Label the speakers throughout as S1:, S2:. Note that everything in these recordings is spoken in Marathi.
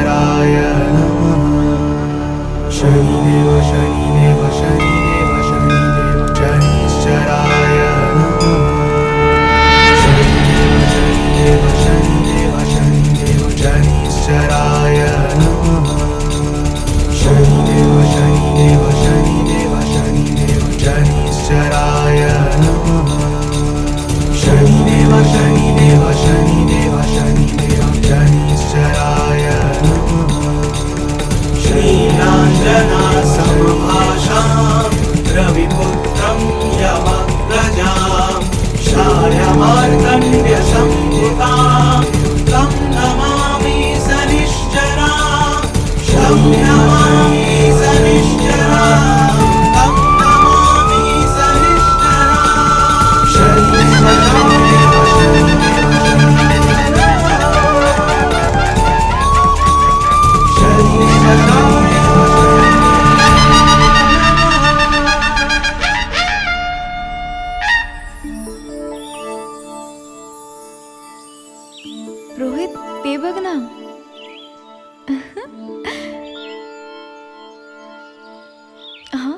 S1: शनिश्चराय नमः। शनिदेव शनिदेव शनिदेव शनिदेव शनिश्चराय नमः। शनिदेव शनिदेव शनिदेव शनिदेव शनिश्चराय नमः। शनिदेव शनिदेव शनिदेव शनिदेव शनिश्चराय नमः। शनिदेव शनिदेव शनिदेव शनिदेव शनिश्चराय नमः। श्रीराञ्जना समभाषां रविपुत्रं यमग्रजां शार्यमार्कण्ड्यसम्भुतां तं नमामि शनिश्चरां। तं नमामि शनिश्चरां। तं नमामि शनिश्चरां। शनिदेव शनिदेव शनिदेव
S2: रोहित ते बघ ना. हा?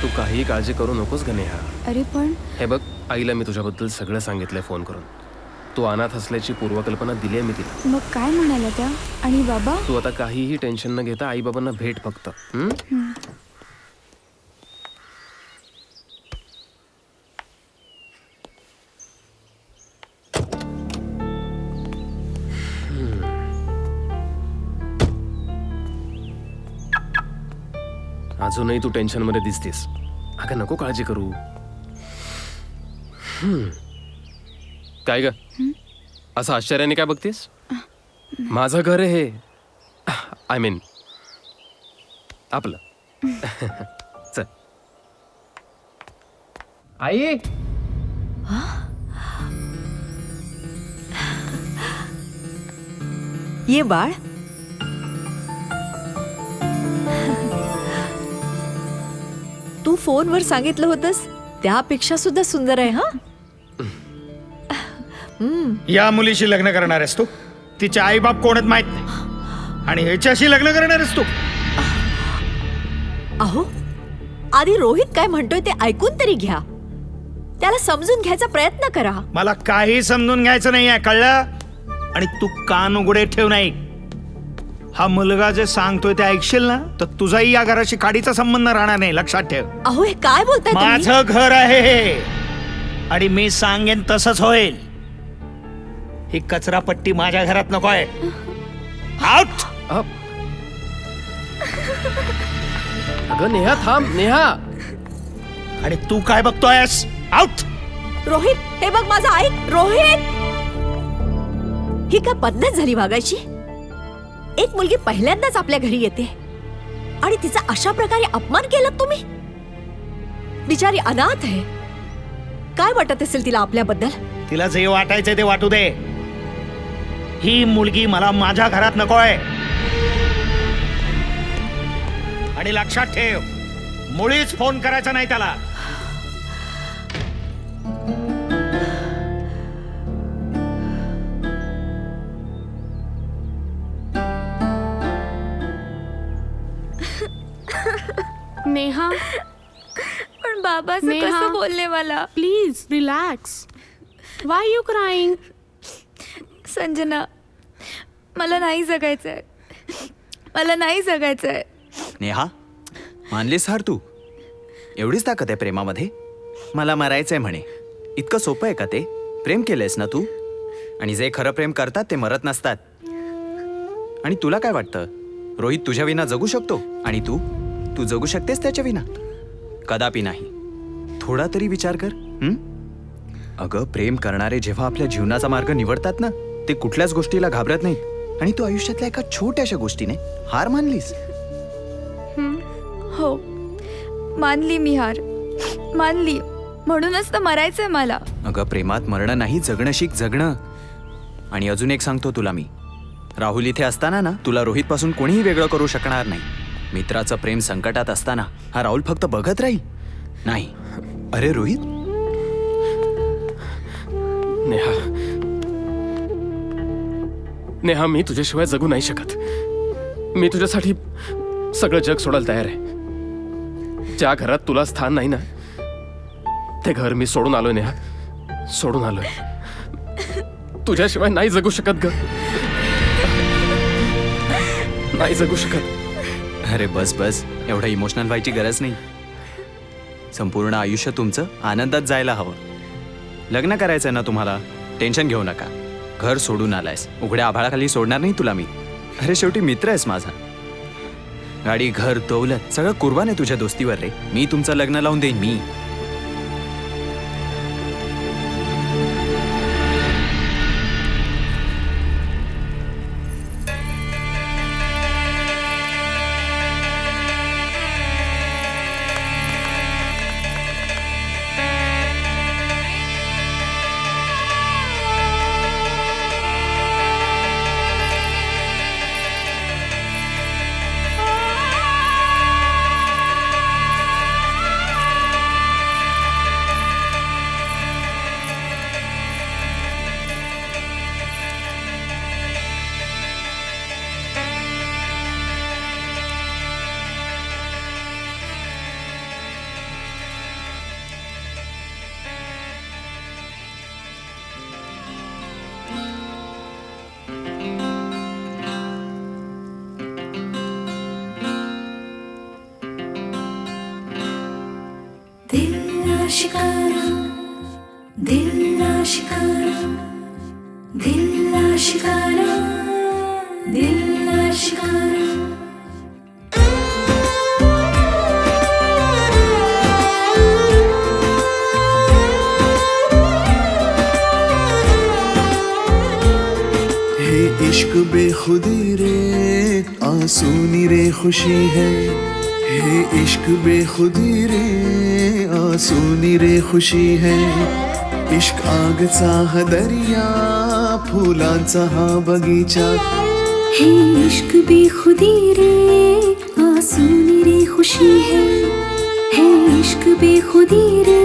S3: तू काही काळजी करू नकोस गणेहा.
S2: अरे पण
S3: हे बघ, आईला मी तुझ्याबद्दल सगळं सांगितलंय फोन करून. तू अनाथ असल्याची पूर्वकल्पना दिली आहे मी तिला.
S2: मग काय म्हणाल्या त्या? आणि बाबा?
S3: तू आता काहीही टेन्शन न घेता आई बाबांना भेट फक्त. अजूनही तू टेन्शन मध्ये दिसतेस. अगं नको काळजी करू. काय ग असं आश्चर्याने काय बघतेस? माझं घर आहे हे. आय मीन आपलं. चल
S4: आई.
S5: ये बाळ. तू फोनवर सांगितलं होतंस त्यापेक्षा सुद्धा सुंदर आहे. हा
S4: या मुलीशी लग्न करणार आहेस तू? तिचे आई बाप कोणच माहित नाही आणि ह्याच्याशी लग्न करणार आहेस तू?
S5: अहो आधी रोहित काय म्हणतोय ते ऐकून तरी घ्या. त्याला समजून घ्यायचा प्रयत्न करा.
S4: मला काही समजून घ्यायचं नाही आहे, कळलं? आणि तू कान उघडे ठेव. नाही, हा मुलगा जे सांगतोय ते ऐकशील ना तर तुझाही या घराशी काडीचा संबंध राहणार नाही, लक्षात ठेव.
S5: अहो हे काय बोलताय तुम्ही?
S4: माझं घर आहे हे आणि मी सांगेन तसंच होईल. ही कचरापट्टी माझ्या घरात नको आहे. आउट.
S3: अगं नेहा थांब, नेहा.
S4: आणि तू काय बघतोयस? आउट.
S5: रोहित हे बघ माझं ऐक. रोहित, ही काय पद्धत झाली वागायची? एक मुलगी पहिल्यांदाच आपल्या घरी येते आणि तिचा अशा प्रकारे अपमान केला तुम्ही? बिचारी अनाथ आहे. काय वाटत असेल तिला आपल्याबद्दल?
S4: तिला जे वाटायचंय ते वाटू दे. ही मुलगी मला माझ्या घरात नकोय. आणि लक्षात ठेव, मुळीच फोन करायचा नाही त्याला.
S6: नेहा,
S2: पण बाबा
S6: नेहा.
S2: कसं बोलले मला?
S6: Please relax. Y you crying?
S2: Sanjana, मला नाही जगायचंय. मला नाही जगायचंय.
S7: नेहा, मानलीस हार तू? एवढीच ताकद आहे प्रेमामध्ये? मला मरायचंय म्हणे. इतकं सोपं आहे का ते? प्रेम केलंयस ना तू? आणि जे खरं प्रेम करतात ते मरत नसतात. आणि तुला काय वाटतं, रोहित तुझ्या विना जगू शकतो? आणि तू जगू शकतेस त्याच्या विना? कदापि नाही. थोडा तरी विचार कर. अगं, प्रेम करणारे जेव्हा आपल्या जीवनाचा मार्ग निवडतात ना, ते कुठल्याच गोष्टीला घाबरत नाहीत. आणि तू आयुष्यातल्या एका छोट्याशा गोष्टीने हार मानलीस.
S2: हो, मानली मी हार. मानली. म्हणूनच तर मरायचंय मला.
S7: अगं, प्रेमात मरणं नाही, जगणं शिक, जगणं. आणि अजून एक सांगतो तुला मी, राहुल इथे असताना ना, तुला रोहित पासून कोणीही वेगळं करू शकणार नाही. मित्राचं प्रेम संकटात असताना हा राहुल फक्त बघत राहील. नाही, अरे रोहित.
S3: नेहा, नेहा, मी तुझ्याशिवाय जगू नाही शकत. मी तुझ्यासाठी सगळं जग सोडायला तयार आहे. ज्या घरात तुला स्थान नाही ना, ते घर मी सोडून आलोय नेहा. सोडून आलोय. तुझ्याशिवाय नाही जगू शकत ग. नाही जगू शकत.
S7: अरे बस बस, एवढं इमोशनल व्हायची गरज नाही. संपूर्ण आयुष्य तुमचं आनंदात जायला हवं. लग्न करायचंय ना तुम्हाला? टेन्शन घेऊ नका. घर सोडून आलायस, उघड्या आभाळाखाली सोडणार नाही तुला मी. अरे शेवटी मित्र आहेस माझा. गाडी, घर, दौलत सगळं कुर्बान आहे तुझ्या दोस्तीवर रे. मी तुमचं लग्न लावून देईन मी.
S8: शिकारा दिल आशिकारा दिल आशिकारा दिल आशिकारा
S1: हे इश्क बेखुदी रे आंसूनी रे खुशी है हे इश्क बेखुदी रे आंसूनी रे खुशी है इश्क आगचा हा दर्या फुलांचा हा बगीचा
S8: हे इश्क बेखुदी रे आंसूनी रे खुशी है हे इश्क बेखुदी रे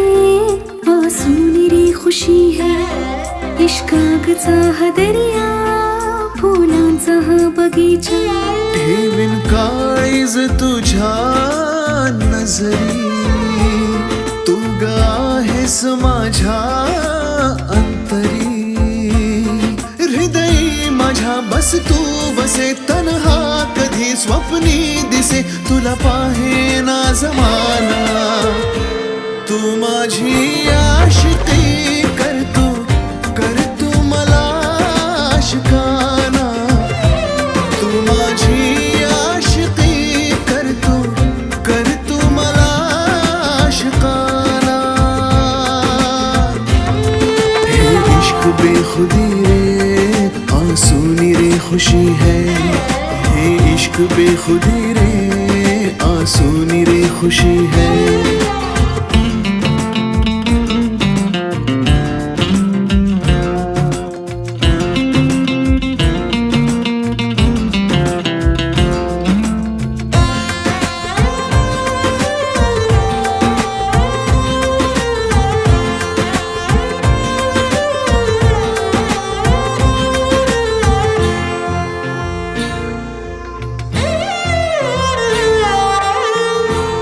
S8: आंसूनी रे खुशी है इश्क आगचा हा दर्या फुलांचा हा बगीचा
S1: ठेवीन काळीज तुझ्या नजरी तू ग आहेस माझ्या अंतरी हृदयी माझ्या बस तू बसे तन्हा कधी स्वप्नी दिसे तुला पाहे ना जमाना तू माझी आशिकी कर तू मला आशिकाना तू माझी आशिकी कर तू बेखुदी रे आंसूनी रे खुशी है हे इश्क बेखुदी रे आंसूनी रे खुशी है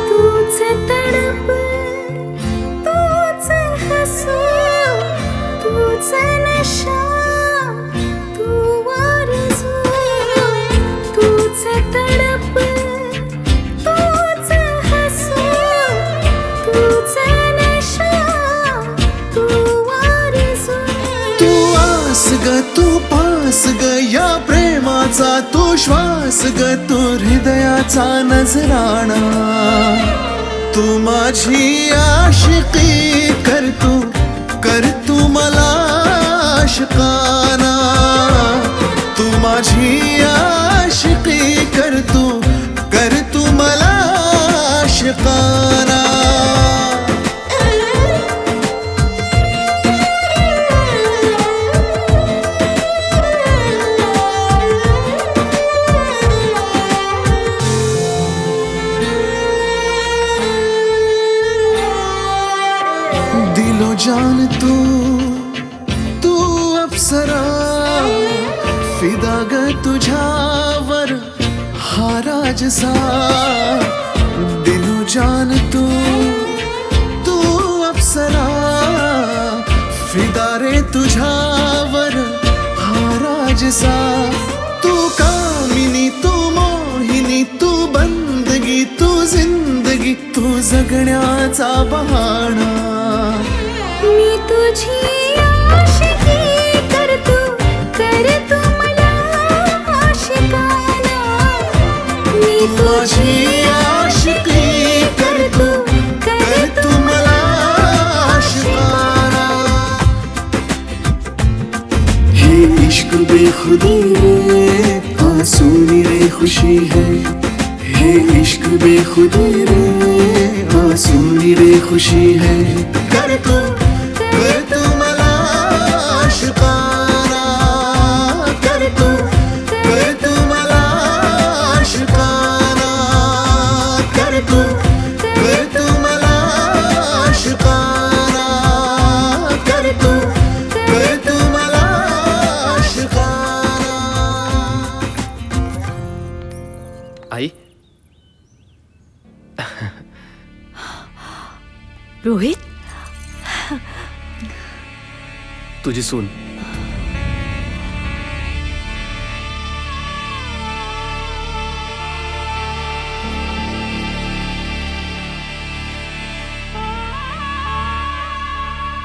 S8: तूच तडप तूच हसू तूच नशा तू आरज़ू तूच तडप तूच हसू तूच नशा तू आरज़ू
S1: तू आस ग तू पास ग या प्रेमाचा तू श्वास ग तू हृदयाचा नजराणा तू माझी आशिकी कर तू मला आशिकाना तू माझी आशिकी कर तू मला आशिकाना दिलो जान तू अप्सरा फिदा ग तुझ्यावर हा राजसा दिलो जान तू अप्सरा फिदा रे तुझ्यावर हा राजसा तू कामिनी तू मोहिनी तू बंदगी तू जिंदगी तू जगण्याचा बहाणा
S8: मी तुझी आशिकी कर तू मला आशिकाना मी
S1: माझी आशिकी कर तू मला आशिकाना हे इश्क बेखुदी रे आंसूनी रे खुशी है हे इश्क बेखुदी रे आंसूनी रे खुशी है कर तू मला आशिकाना कर तू मला आशिकाना कर तू मला आशिकाना कर तू मला आशिकाना
S3: आई
S5: रोहित
S3: तुझी सून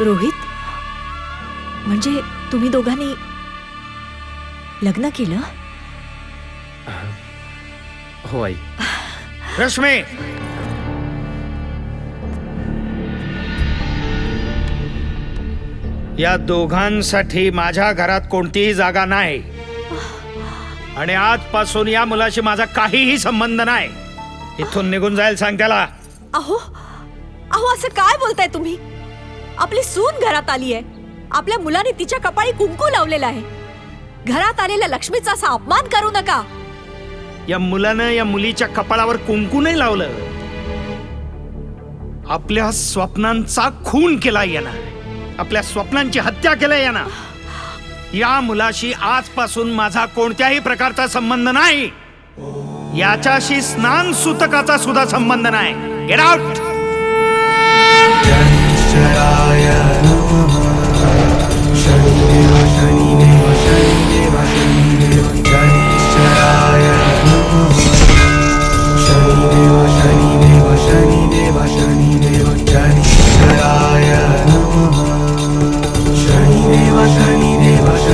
S5: रोहित म्हणजे तुम्ही दोघांनी लग्न केलं
S3: हो आई
S4: रश्मी या दोघांसाठी माझ्या घरात कोणतीही जागा नाही आणि आजपासून या मुलाशी माझा काहीही संबंध नाही इथून निघून जायला सांग त्याला
S5: अहो अहो असं काय बोलताय तुम्ही आपली सून घरात आली आहे आपल्या मुलाने तिच्या कपाळी कुंकू लावलेला आहे घरात आलेल्या लक्ष्मीचा असा अपमान करू नका
S4: या मुलानं या मुलीच्या कपाळावर कुंकू नाही लावलं आपल्या स्वप्नांचा खून केला यानं आपल्या स्वप्नांची हत्या केली यानं या मुलाशी आजपासून माझा कोणत्याही प्रकारचा संबंध नाही याच्याशी स्नान सूतकाचा सुद्धा संबंध नाही गेट आउट
S1: शनिदेवाय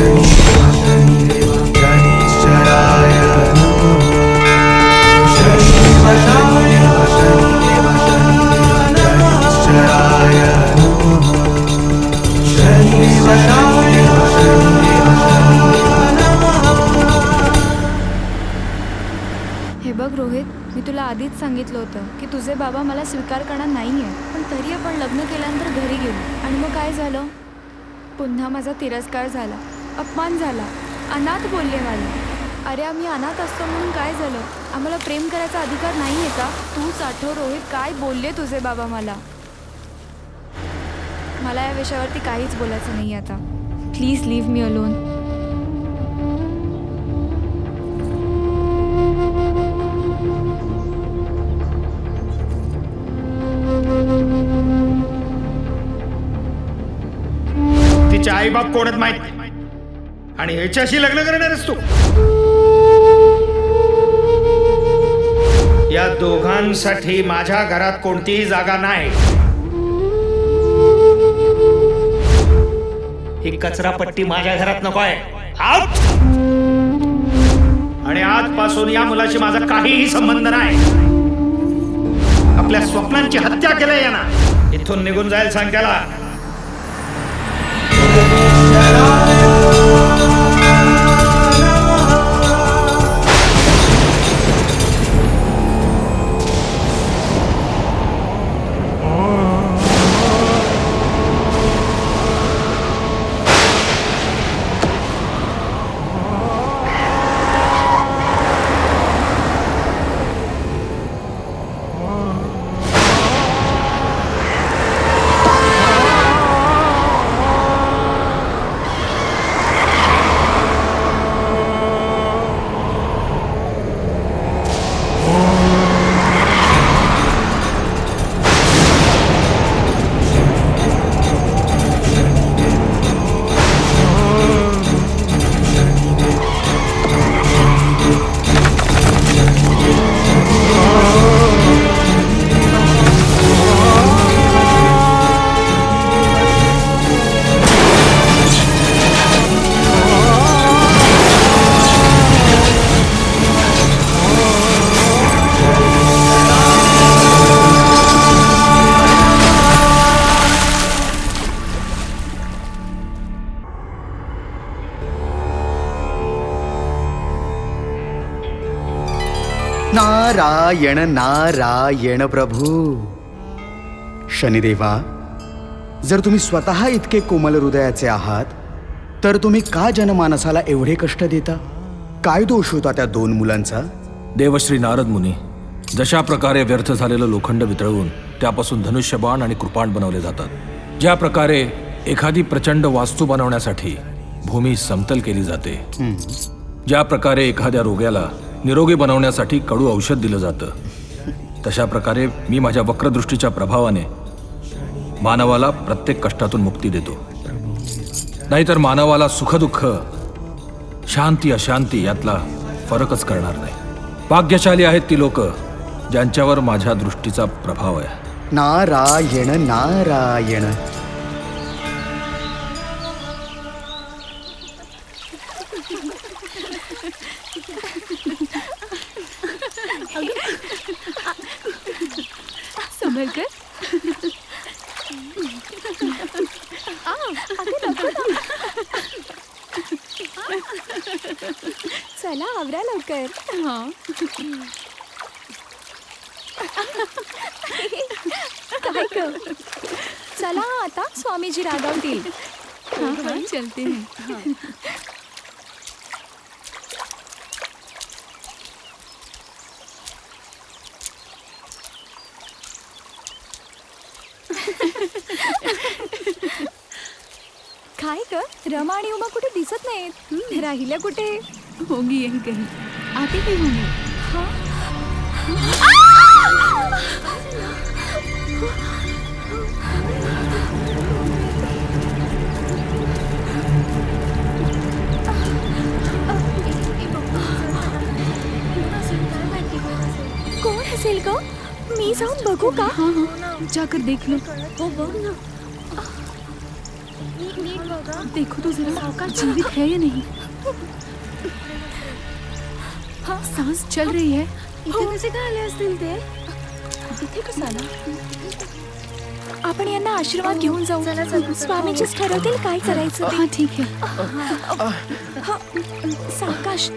S2: सांगितलं होतं की तुझे बाबा मला स्वीकार करणार नाही आहे, पण तरी आपण लग्न केल्यानंतर घरी गेलो. आणि मग काय झालं? पुन्हा माझा तिरस्कार झाला, अपमान झाला, अनाथ बोलले मला. अरे आम्ही अनाथ असतो म्हणून काय झालं? आम्हाला प्रेम करायचा अधिकार नाही आहे का? तूच आठव रोहित, काय बोलले तुझे बाबा मला. मला या विषयावरती काहीच बोलायचं नाही आता. Please leave me alone.
S4: तिचे आई बाप कोण आहेत माहित नाही, आणि ह्याच्याशी लग्न करणारच तू. या दोघांसाठी माझ्या घरात कोणतीही जागा नाही. ही कचरापट्टी माझ्या घरात नको आहे. आउट. आणि आजपासून या मुलाशी माझा काहीही संबंध नाही. आपल्या स्वप्नांची हत्या केली यानं. इथून निघून जायला सांग त्याला.
S9: नारायण नारायण प्रभू. शनिदेवा, जर तुम्ही स्वतः इतके कोमल हृदयाचे आहात तर तुम्ही का जनमानसाला एवढे कष्ट देता? काय दोष होता त्या दोन मुलांचा?
S10: देवश्री नारद मुनी, जशा प्रकारे व्यर्थ झालेलं लोखंड वितळवून त्यापासून धनुष्यबाण आणि कृपाण बनवले जातात, ज्या प्रकारे एखादी प्रचंड वास्तू बनवण्यासाठी भूमी समतल केली जाते, ज्या प्रकारे एखाद्या रोग्याला निरोगी बनवण्यासाठी कडू औषध दिलं जातं, तशा प्रकारे मी माझ्या वक्रदृष्टीच्या प्रभावाने मानवाला प्रत्येक कष्टातून मुक्ती देतो. नाहीतर मानवाला सुखदुःख, शांती अशांती यातला फरकच करणार नाही. भाग्यशाली आहेत ती लोक ज्यांच्यावर माझ्या दृष्टीचा प्रभाव आहे.
S9: नारायण नारायण.
S2: समरकर, चला आवरा लवकर. काय ग? चला आता, स्वामीजी रागावतील. चलते मी. काय ग, रमा आणि उमा कुठे दिसत नाहीत? राहिल्या कुठे?
S6: होगी यही कहीं. आते भी होंगे.
S2: कोण असेल ग? मी जाऊन बघू का?
S6: हाँ हाँ, जाकर देख लो.
S2: हो बघ ना.
S6: देखो तो जरा, जीवित है या नहीं. हाँ, सांस चल रही है.
S2: इथे कसे काय आले असतील ते?
S6: इथे कसं आला?
S2: आपण यांना आशीर्वाद घेऊन जाऊ. स्वामीचीच ठरवतील काय करायचं ते.
S6: हाँ ठीक है.
S2: सावकाश.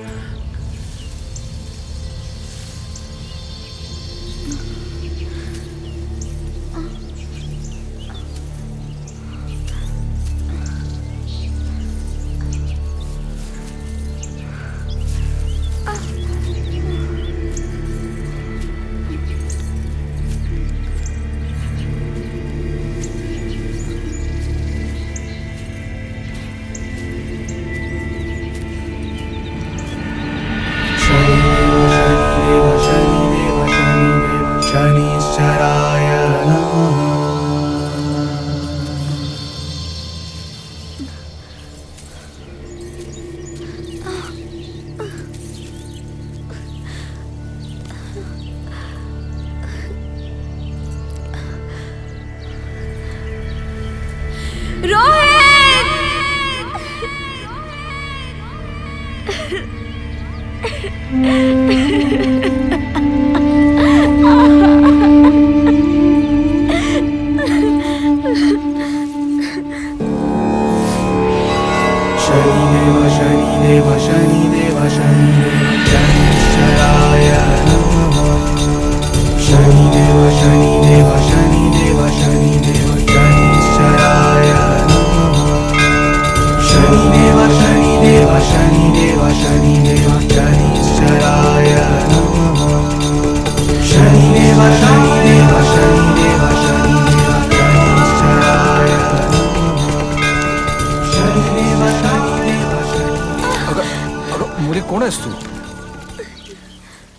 S10: कोण आहेस तू?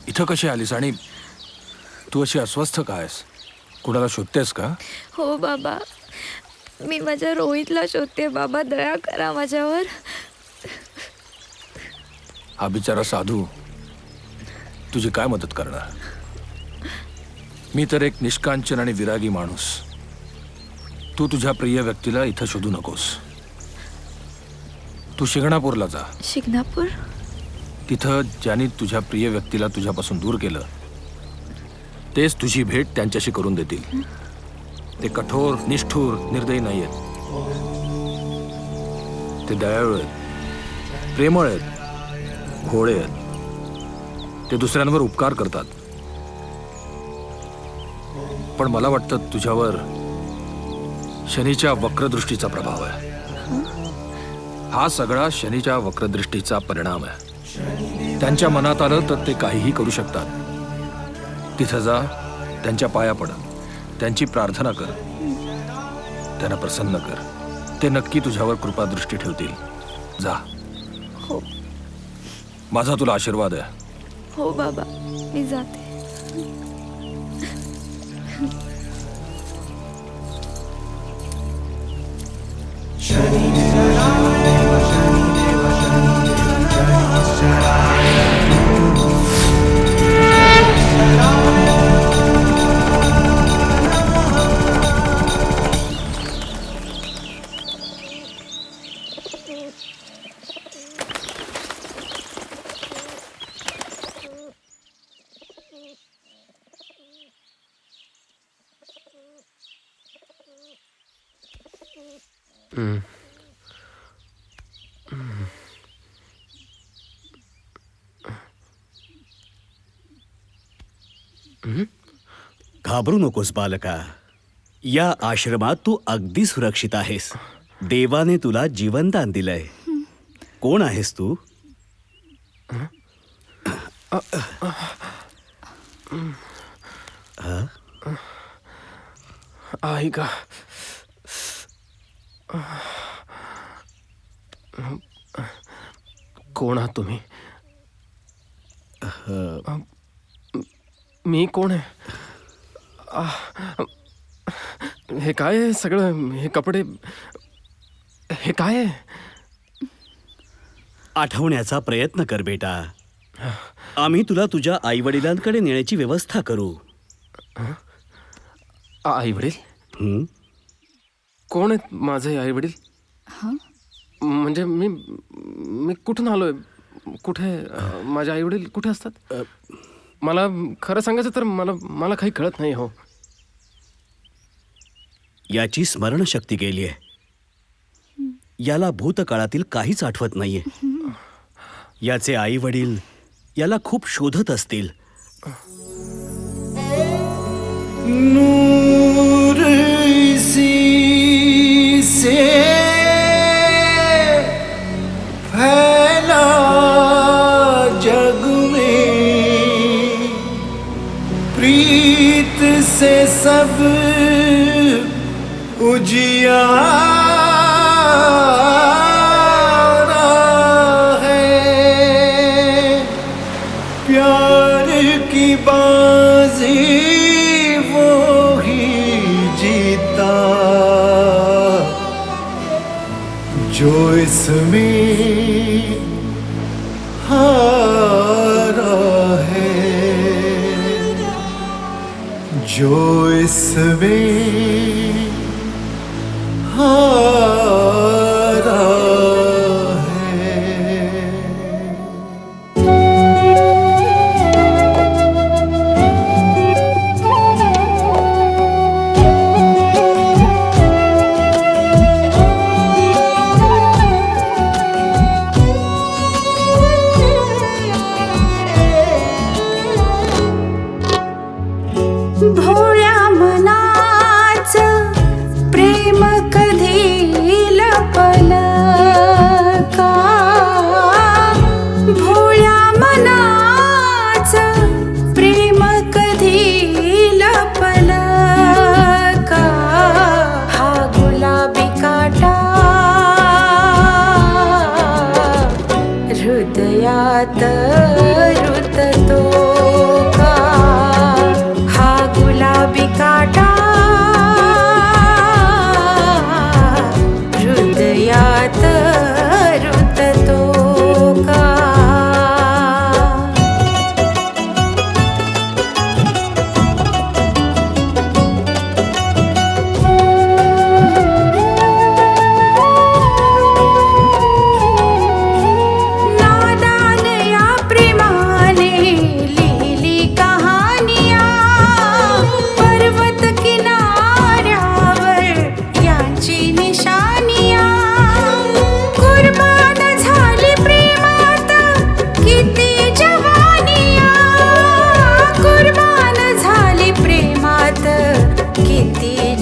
S10: इथं कशी आलीस आणि तू अशी अस्वस्थ का आहेस? कुणाला शोधतेस का?
S2: हो बाबा, मी माझ्या रोहितला शोधते. बाबा दया करा माझ्यावर.
S10: हा बिचारा साधू तुझी काय मदत करणार? मी तर एक निष्कांचन आणि विरागी माणूस. तू तुझ्या प्रिय व्यक्तीला इथं शोधू नकोस. तू शिंगणापूरला जा.
S2: शिंगणापूर?
S10: तिथं ज्यांनी तुझ्या प्रिय व्यक्तीला तुझ्यापासून दूर केलं तेच तुझी भेट त्यांच्याशी करून देतील. ते कठोर, निष्ठुर, निर्दयी नाही आहेत. ते दयाळू आहेत, प्रेमळ आहेत, भोळे आहेत. ते दुसऱ्यांवर उपकार करतात. पण मला वाटतं तुझ्यावर शनीच्या वक्रदृष्टीचा प्रभाव आहे. हा सगळा शनीच्या वक्रदृष्टीचा परिणाम आहे. त्यांच्या मनात आलं तर ते काहीही करू शकतात. तिथं जा, त्यांच्या पाया पड, त्यांची प्रार्थना कर, त्यांना प्रसन्न कर. ते नक्की तुझ्यावर कृपादृष्टी ठेवतील. जा.
S2: हो.
S10: माझा तुला आशीर्वाद आहे.
S2: हो बाबा, मी जाते.
S11: घाबरू नकोस बालका. या आश्रमात तू अगदी सुरक्षित आहेस. देवाने तुला जीवनदान दिलंय. कोण आहेस तू?
S3: आई का कोण आहात तुम्ही? मी कोण आहे? हे काय आहे सगळं? हे कपडे, हे काय आहे?
S11: आठवण्याचा प्रयत्न कर बेटा. आम्ही तुला तुझ्या आई वडिलांकडे नेण्याची व्यवस्था करू.
S3: आई वडील? कोण आहेत माझे आई वडील? म्हणजे मी कुठून आलोय? कुठे माझे आई वडील कुठे असतात? मला खरं सांगायचं तर मला काही कळत नाही. हो,
S11: याची स्मरणशक्ती गेलीय. याला भूतकाळातील काहीच आठवत नाहीये. याचे आई वडील याला खूप शोधत असतील.
S1: नूर इसी से फैला जग में, प्रीत से सब उजियारा है. प्यार की बाजी वो ही जीता जो इसमें हारा है, जो इसमें हारा है.
S8: भोळ्या मनाचं प्रेम कधी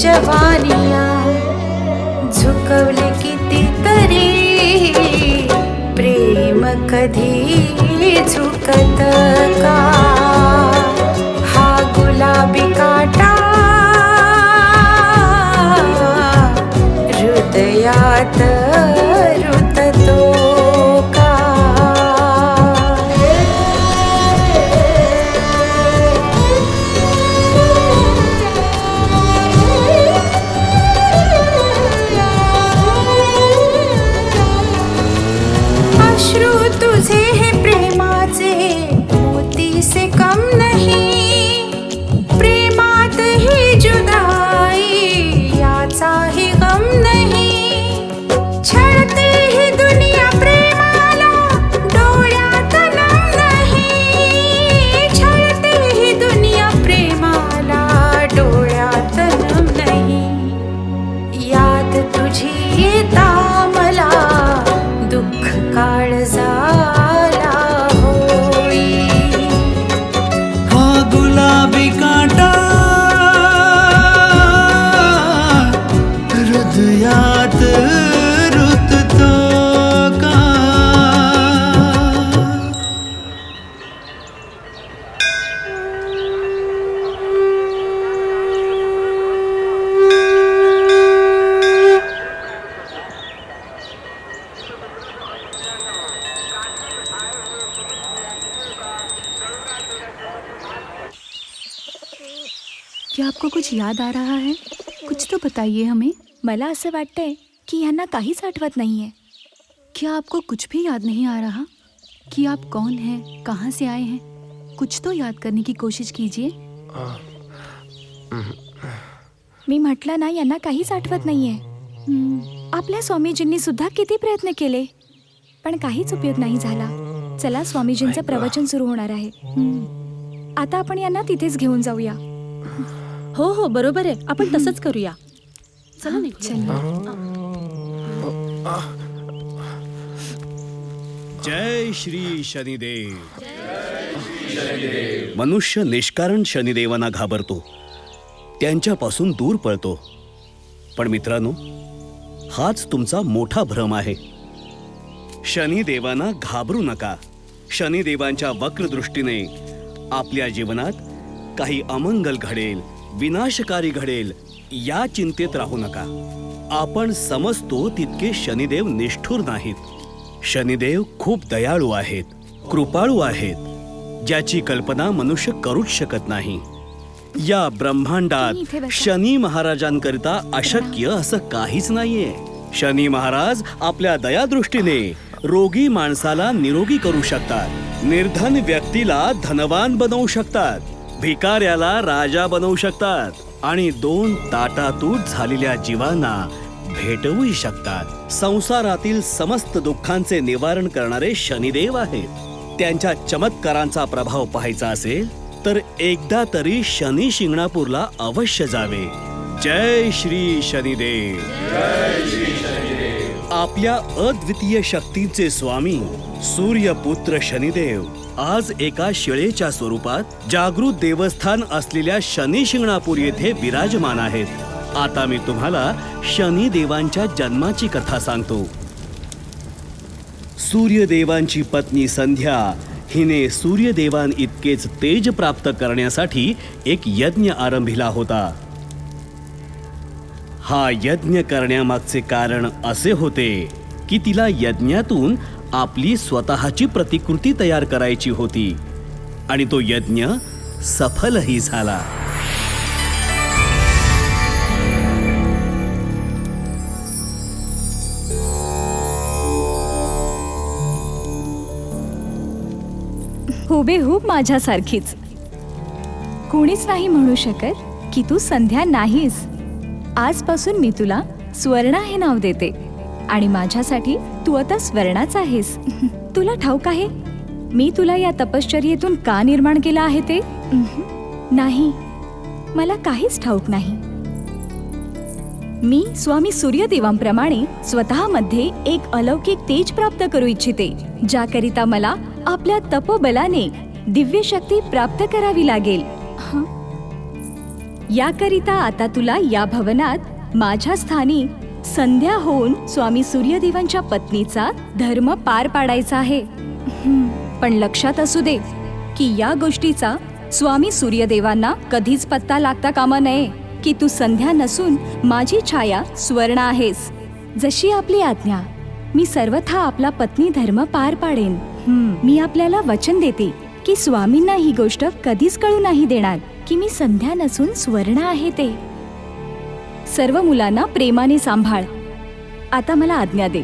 S8: जवानिया झुकवले कितीतरी प्रेम कधी झुकत का हा गुलाबी काटा हृदयात रुततो का अश्रू तुझे हे प्रेमाचे मोती से कम नहीं प्रेमात ही जुदाई याचाही गम नहीं छळते ही दुनिया प्रेमाला डोळ्यात नम नाही छळते ही दुनिया प्रेमाला डोळ्यात नम नाही याद तुझी येता मला दुःख काळजाला होई
S1: हा गुलाबी काटा हृदयात रुततो का
S2: क्या आपको कुछ याद आ रहा है? कुछ तो बताइए हमें. मला असं वाटतंय की यांना काहीच आठवत नाहीये. क्या आपको कुछ भी याद नहीं आ रहा कि आप कौन हैं, कहाँ से आए हैं? कुछ तो याद करने की कोशिश कीजिए. मी म्हटलं ना यांना काहीच आठवत नाहीये. आपल्या स्वामीजींनी सुद्धा किती प्रयत्न केले पण काहीच उपयोग नाही झाला. चला स्वामीजींचं प्रवचन सुरू होणार आहे. आता आपण यांना तिथेच घेऊन जाऊया.
S6: हो हो बरोबर आहे, आपण तसंच करूया. चला
S11: जय श्री शनिदेव. मनुष्य निष्कारण शनिदेवांना घाबरतो, त्यांच्यापासून दूर पळतो. पण मित्रांनो, हाच तुमचा मोठा भ्रम आहे. शनिदेवांना घाबरू नका. शनिदेवांच्या वक्रदृष्टीने आपल्या जीवनात काही अमंगल घडेल, विनाशकारी घडेल या चिंतेत राहू नका. आपण समजतो तितके शनिदेव निष्ठुर नाहीत. शनिदेव खूप दयाळू आहेत, कृपाळू आहेत, ज्याची कल्पना मनुष्य करूच शकत नाही. या ब्रह्मांडात शनी महाराजांकरिता अशक्य असं काहीच नाहीये. शनी महाराज आपल्या दयादृष्टीने रोगी माणसाला निरोगी करू शकतात, निर्धन व्यक्तीला धनवान बनवू शकतात, भिकाऱ्याला राजा बनवू शकतात आणि 2 ताटातूट झालेल्या जीवांना भेटवूही शकतात. संसारातील समस्त दुःखांचे निवारण करणारे शनिदेव आहेत. त्यांच्या चमत्कारांचा प्रभाव पाहायचा असेल तर एकदा तरी शनी शिंगणापूरला अवश्य जावे. जय श्री शनिदेव. आपल्या अद्वितीय शक्तीचे स्वामी सूर्यपुत्र शनिदेव आज एका शिळेच्या स्वरूपात जागृत देवस्थान असलेल्या शनी शिंगणापूर येथे विराजमान आहेत. आता मी तुम्हाला शनिदेवांच्या जन्माची कथा सांगतो. सूर्यदेवांची पत्नी संध्या हिने सूर्यदेवां इतकेच तेज प्राप्त करण्यासाठी एक यज्ञ आरंभिला होता. हा यज्ञ करण्यामागचे कारण असे होते की तिला यज्ञातून आपली स्वतःची प्रतिकृती तयार करायची होती आणि तो यज्ञ सफलही झाला.
S2: हुबेहूब माझ्यासारखीच. कोणीच नाही म्हणू शकत की तू संध्या नाहीस. आजपासून मी तुला स्वर्णा हे नाव देते आणि माझ्यासाठी तू आता स्वर्णाच आहेस. तुला ठाऊक आहे मी तुला या तपश्चर्येतून का निर्माण केला आहे ते? नाही, मला काहीच ठाऊक नाही. मी स्वामी सूर्यदेवांप्रमाणे स्वतःमध्ये एक अलौकिक तेज प्राप्त करू इच्छिते, ज्याकरिता मला आपल्या तपोबलाने दिव्य शक्ती प्राप्त करावी लागेल.
S5: याकरिता आता तुला या भवनात माझ्या स्थानी संध्या होऊन स्वामी सूर्यदेवांच्या पत्नीचा धर्म पार पाडायचा आहे. पण लक्षात असू दे की या गोष्टीचा स्वामी सूर्यदेवांना कधीच पत्ता लागता कामा नये की तू संध्या नसून माझी छाया स्वर्ण आहेस. जशी आपली आज्ञा. मी सर्वथा आपला पत्नी धर्म पार पाडेन. मी आपल्याला वचन देते की स्वामींना ही गोष्ट कधीच कळू नाही देणार की मी संध्या नसून स्वर्ण आहे ते. सर्व मुलांना प्रेमाने सांभाळ. आता मला आज्ञा दे.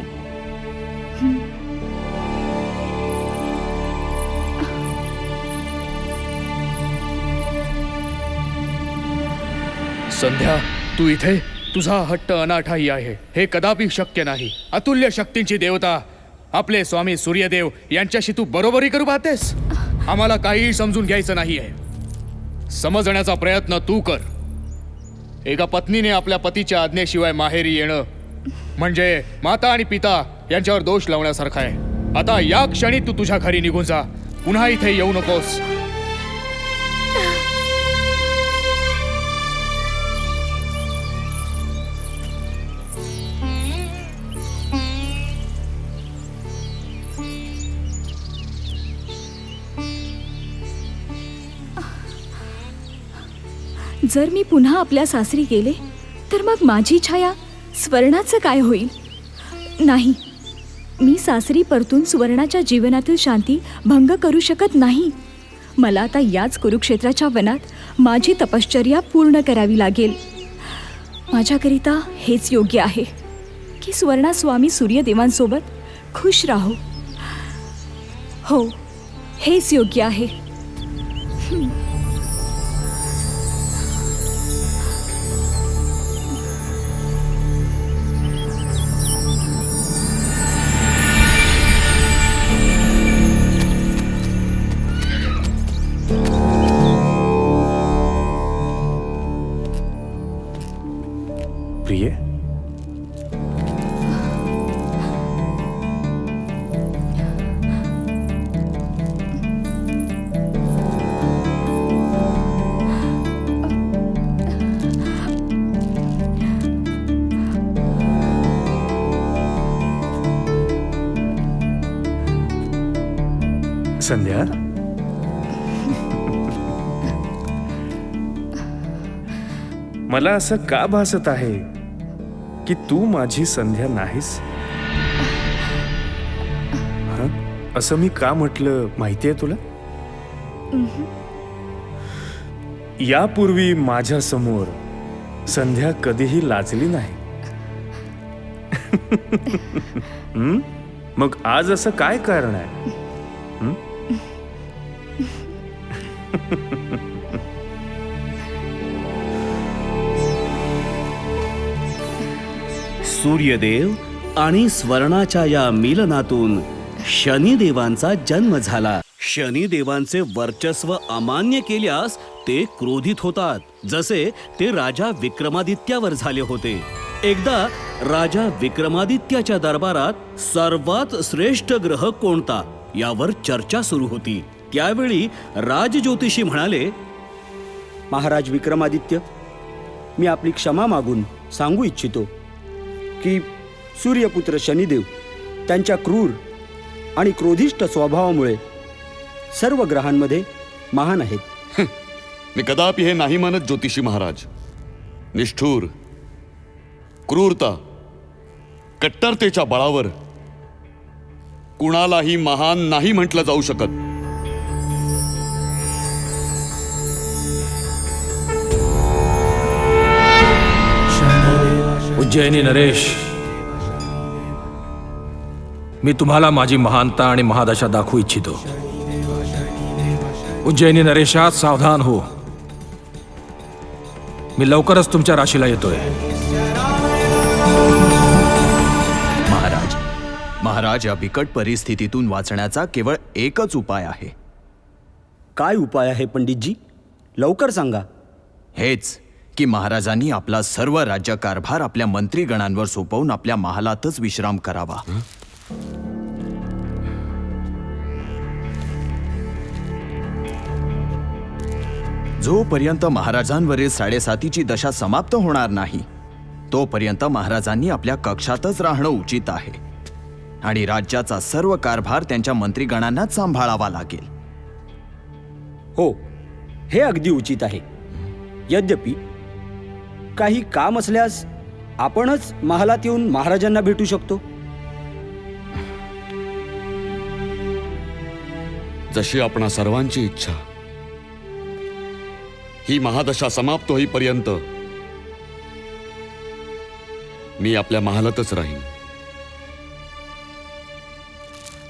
S12: संध्या, तू इथे? तुझा हट्ट अनाठाई आहे. हे कदापि शक्य नाही. अतुल्य शक्तींची देवता आपले स्वामी सूर्यदेव यांच्याशी तू बरोबरी करू पाहतेस? आम्हाला काहीही समजून घ्यायचं नाहीये. समजण्याचा प्रयत्न तू कर. एका पत्नीने आपल्या पतीच्या आज्ञेशिवाय माहेरी येणं म्हणजे माता आणि पिता यांच्यावर दोष लावण्यासारखा आहे. आता या क्षणी तू तुझ्या घरी निघून जा. पुन्हा इथे येऊ नकोस.
S5: जर मी पुन्हा आपल्या सासरी गेले तर मग माझी छाया स्वर्णाचं काय होईल? नाही, मी सासरी परतून सुवर्णाच्या जीवनातील शांती भंग करू शकत नाही. मला आता याच कुरुक्षेत्राच्या वनात माझी तपश्चर्या पूर्ण करावी लागेल. माझ्याकरिता हेच योग्य आहे की सुवर्णा स्वामी सूर्यदेवांसोबत खुश राहो. हो, हेच योग्य आहे.
S3: प्रिये,
S1: संध्या, मला असं का भासत आहे की तू माझी संध्या नाहीस? असं मी का म्हटलं माहितीये तुला? यापूर्वी माझ्या समोर संध्या कधीही लाजली नाही. मग आज असं काय कारण आहे?
S11: सूर्यदेव आणि स्वर्णाच्या या मिलनातून शनिदेवांचा जन्म झाला. शनिदेवांचे वर्चस्व अमान्य केल्यास ते क्रोधित होतात, जसे ते राजा विक्रमादित्यावर झाले होते. एकदा राजा विक्रमादित्याच्या दरबारात सर्वात श्रेष्ठ ग्रह कोणता यावर चर्चा सुरू होती. त्यावेळी राजज्योतिषी म्हणाले,
S13: महाराज विक्रमादित्य, मी आपली क्षमा मागून सांगू इच्छितो की सूर्यपुत्र शनिदेव त्यांच्या क्रूर आणि क्रोधिष्ट स्वभावामुळे सर्व ग्रहांमध्ये महान आहेत.
S14: मी कदापि हे नाही मानत ज्योतिषी महाराज. निष्ठुर, क्रूरता, कट्टरतेच्या बळावर कुणालाही महान नाही म्हटलं जाऊ शकत.
S10: उज्जैनी नरेश, मी तुम्हाला माझी महानता आणि महादशा दाखवू इच्छितो. उज्जैनी नरेशा, सावधान हो. मी लवकरच तुमच्या राशीला येतोय.
S7: महाराज, या बिकट परिस्थितीतून वाचण्याचा केवळ एकच उपाय आहे.
S13: काय उपाय आहे पंडितजी? लवकर सांगा.
S7: हेच की महाराजांनी आपला सर्व राज्यकारभार आपल्या मंत्रीगणांवर सोपवून आपल्या महालातच विश्राम करावा. जोपर्यंत महाराजांवरील 7.5ची दशा समाप्त होणार नाही तोपर्यंत महाराजांनी आपल्या कक्षातच राहणं उचित आहे आणि राज्याचा सर्व कारभार त्यांच्या मंत्रीगणांनाच सांभाळावा लागेल.
S13: हो, हे अगदी उचित आहे. यद्यपि काही काम असल्यास आपणच महालात येऊन महाराजांना भेटू शकतो.
S14: जशी आपणा सर्वांची इच्छा. ही महादशा समाप्त होईपर्यंत मी आपल्या महालातच राहीन.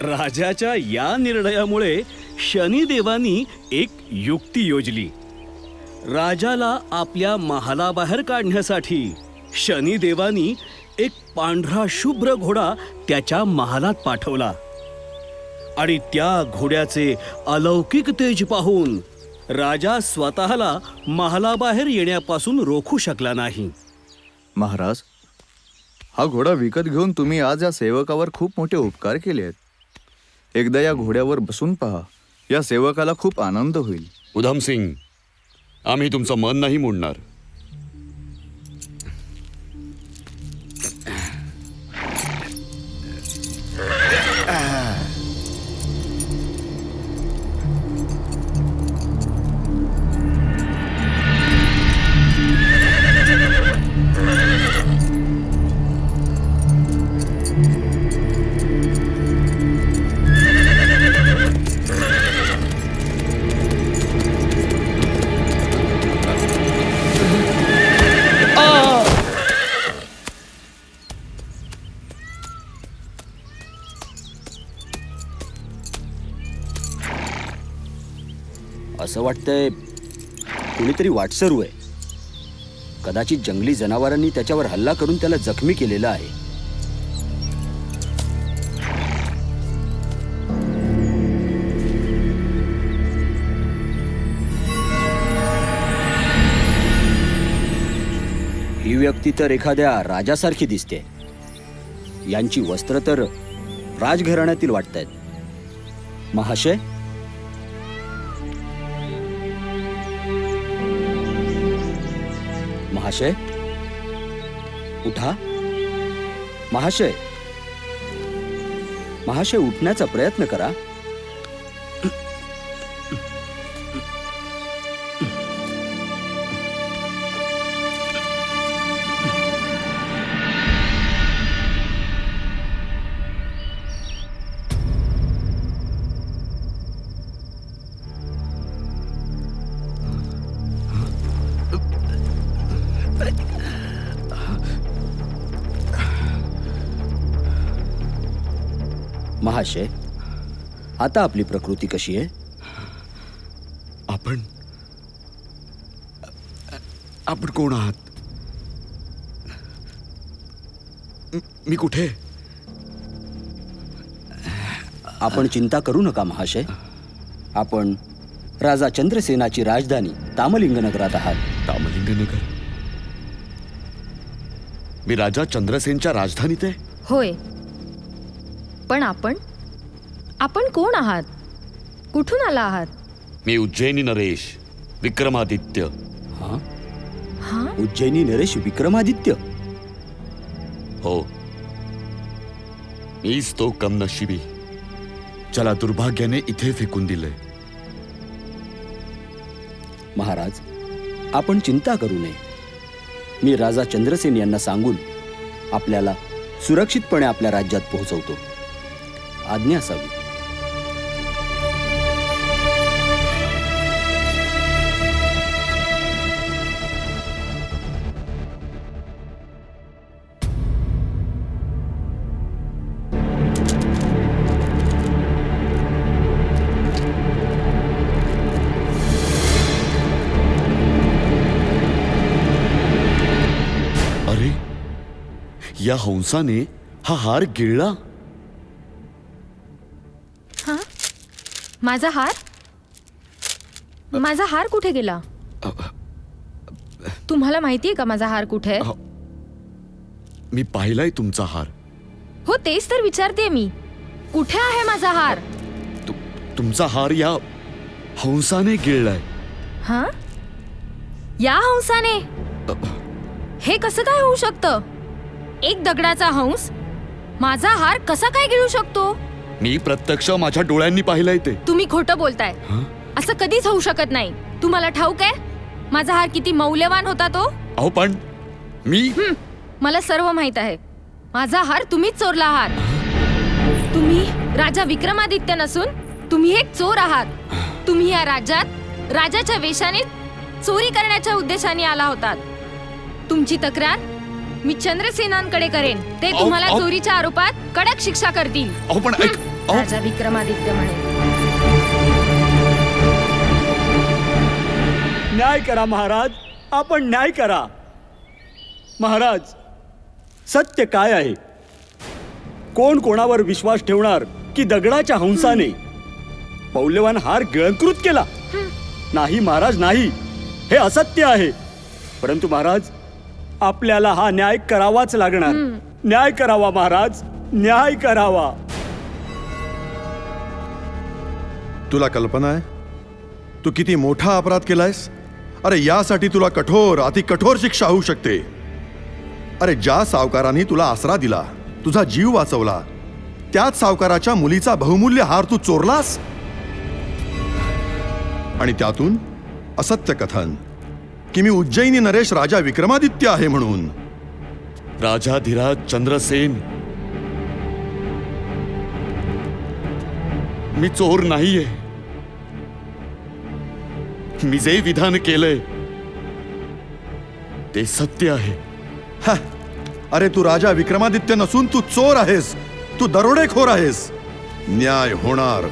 S11: राजाच्या या निर्णयामुळे शनिदेवानी एक युक्ती योजली. राजाला आपल्या महालाबाहेर काढण्यासाठी शनिदेवानी एक पांढरा शुभ्र घोडा त्याच्या महालात पाठवला आणि त्या घोड्याचे अलौकिक तेज पाहून राजा स्वतःला महालाबाहेर येण्यापासून रोखू शकला नाही.
S15: महाराज, हा घोडा विकत घेऊन तुम्ही आज या सेवकावर खूप मोठे उपकार केले आहेत. एकदा या घोड्यावर बसून पहा, या सेवकाला खूप आनंद होईल.
S14: उधम सिंग, आम्ही तुमचं मन नाही मोडणार.
S13: असं वाटतंय कुणीतरी वाटसरू आहे. कदाचित जंगली जनावरांनी त्याच्यावर हल्ला करून त्याला जखमी केलेला आहे. ही व्यक्ती तर एखाद्या राजासारखी दिसते. यांची वस्त्र तर राजघराण्यातील वाटतायत. महाशय, महाशय, उठा. महाशय, महाशय, उठण्याचा प्रयत्न करा. महाशय, आता आपली प्रकृती कशी आहे?
S14: आपण कोण आहात? मी कुठे?
S13: आपण चिंता करू नका महाशय. आपण राजा चंद्रसेनाची राजधानी तामलिंग नगरात आहात.
S14: तामलिंग नगर? मी राजा चंद्रसेनच्या राजधानीत आहे?
S16: होय, पण आपण कोण आहात? कुठून आला आहात?
S14: मी उज्जैनी नरेश विक्रमादित्य.
S13: उज्जैनी नरेश विक्रमादित्य?
S14: हो, मीच तो कमनशिबी ज्याला दुर्भाग्याने इथे फेकून दिलंय.
S13: महाराज, आपण चिंता करू नये. मी राजा चंद्रसेन यांना सांगून आपल्याला सुरक्षितपणे आपल्या राज्यात पोहोचवतो. आज्ञा असावी.
S14: अरे, या हंसाने हा हार गिळला.
S16: हा, माझा हार? माझा हार कुठे गेला? तुम्हाला माहितीये का माझा हार कुठे आहे?
S14: मी पाहिलाय तुमचा हार.
S16: हो, तेच तर विचारते मी. कुठे आहे माझा हार?
S14: तुमचा हार या हंसाने गिळलाय.
S16: हा, या हंसाने? हे कसं काय होऊ शकतं? एक दगडाचा हंस माझा हार कसा काय गिळू शकतो?
S14: मी प्रत्यक्ष माझ्या डोळ्यांनी पाहिलंय ते.
S16: तुम्ही खोटं बोलताय. असं कधीच होऊ शकत नाही. तुम्हाला ठाऊक आहे माझा हार किती मौल्यवान होता तो?
S14: अहो पण मी
S16: मला सर्व माहित आहे. माझा हार तुम्हीच चोरला आहात. तुम्ही राजा विक्रमादित्य नसून तुम्ही एक चोर आहात. तुम्ही या राज्यात राजाच्या वेशाने चोरी करण्याच्या उद्देशाने आला होतात. तुमची तक्रार मी चंद्रसेनांकडे करेन. ते तुम्हाला चोरीच्या आरोपात कडक शिक्षा करतील.
S14: अहो पण ऐक,
S16: राजा विक्रमादित्य म्हणे.
S13: न्याय करा महाराज, आपण न्याय करा. महाराज, सत्य काय आहे? कोण कोणावर विश्वास ठेवणार की दगडाच्या हंसाने मौल्यवान हार गिळंकृत केला? नाही महाराज, नाही, हे असत्य आहे. परंतु महाराज, आपल्याला हा न्याय करावाच लागणार. न्याय करावा महाराज, न्याय करावा.
S17: तुला कल्पना आहे तू किती मोठा अपराध केलायस? अरे यासाठी तुला कठोर, अति कठोर शिक्षा होऊ शकते. अरे ज्या सावकाराने तुला आसरा दिला, तुझा जीव वाचवला, त्याच सावकाराच्या मुलीचा बहुमूल्य हार तू चोरलास. आणि त्यातून असत्य कथन की मी उज्जैनी नरेश राजा विक्रमादित्य आहे म्हणून.
S14: राजाधिराज चंद्रसेन, मी चोर नाहीये. मी जे विधान केलंय ते सत्य आहे.
S17: अरे तू राजा विक्रमादित्य नसून तू चोर आहेस, तू दरोडेखोर आहेस. न्याय होणार,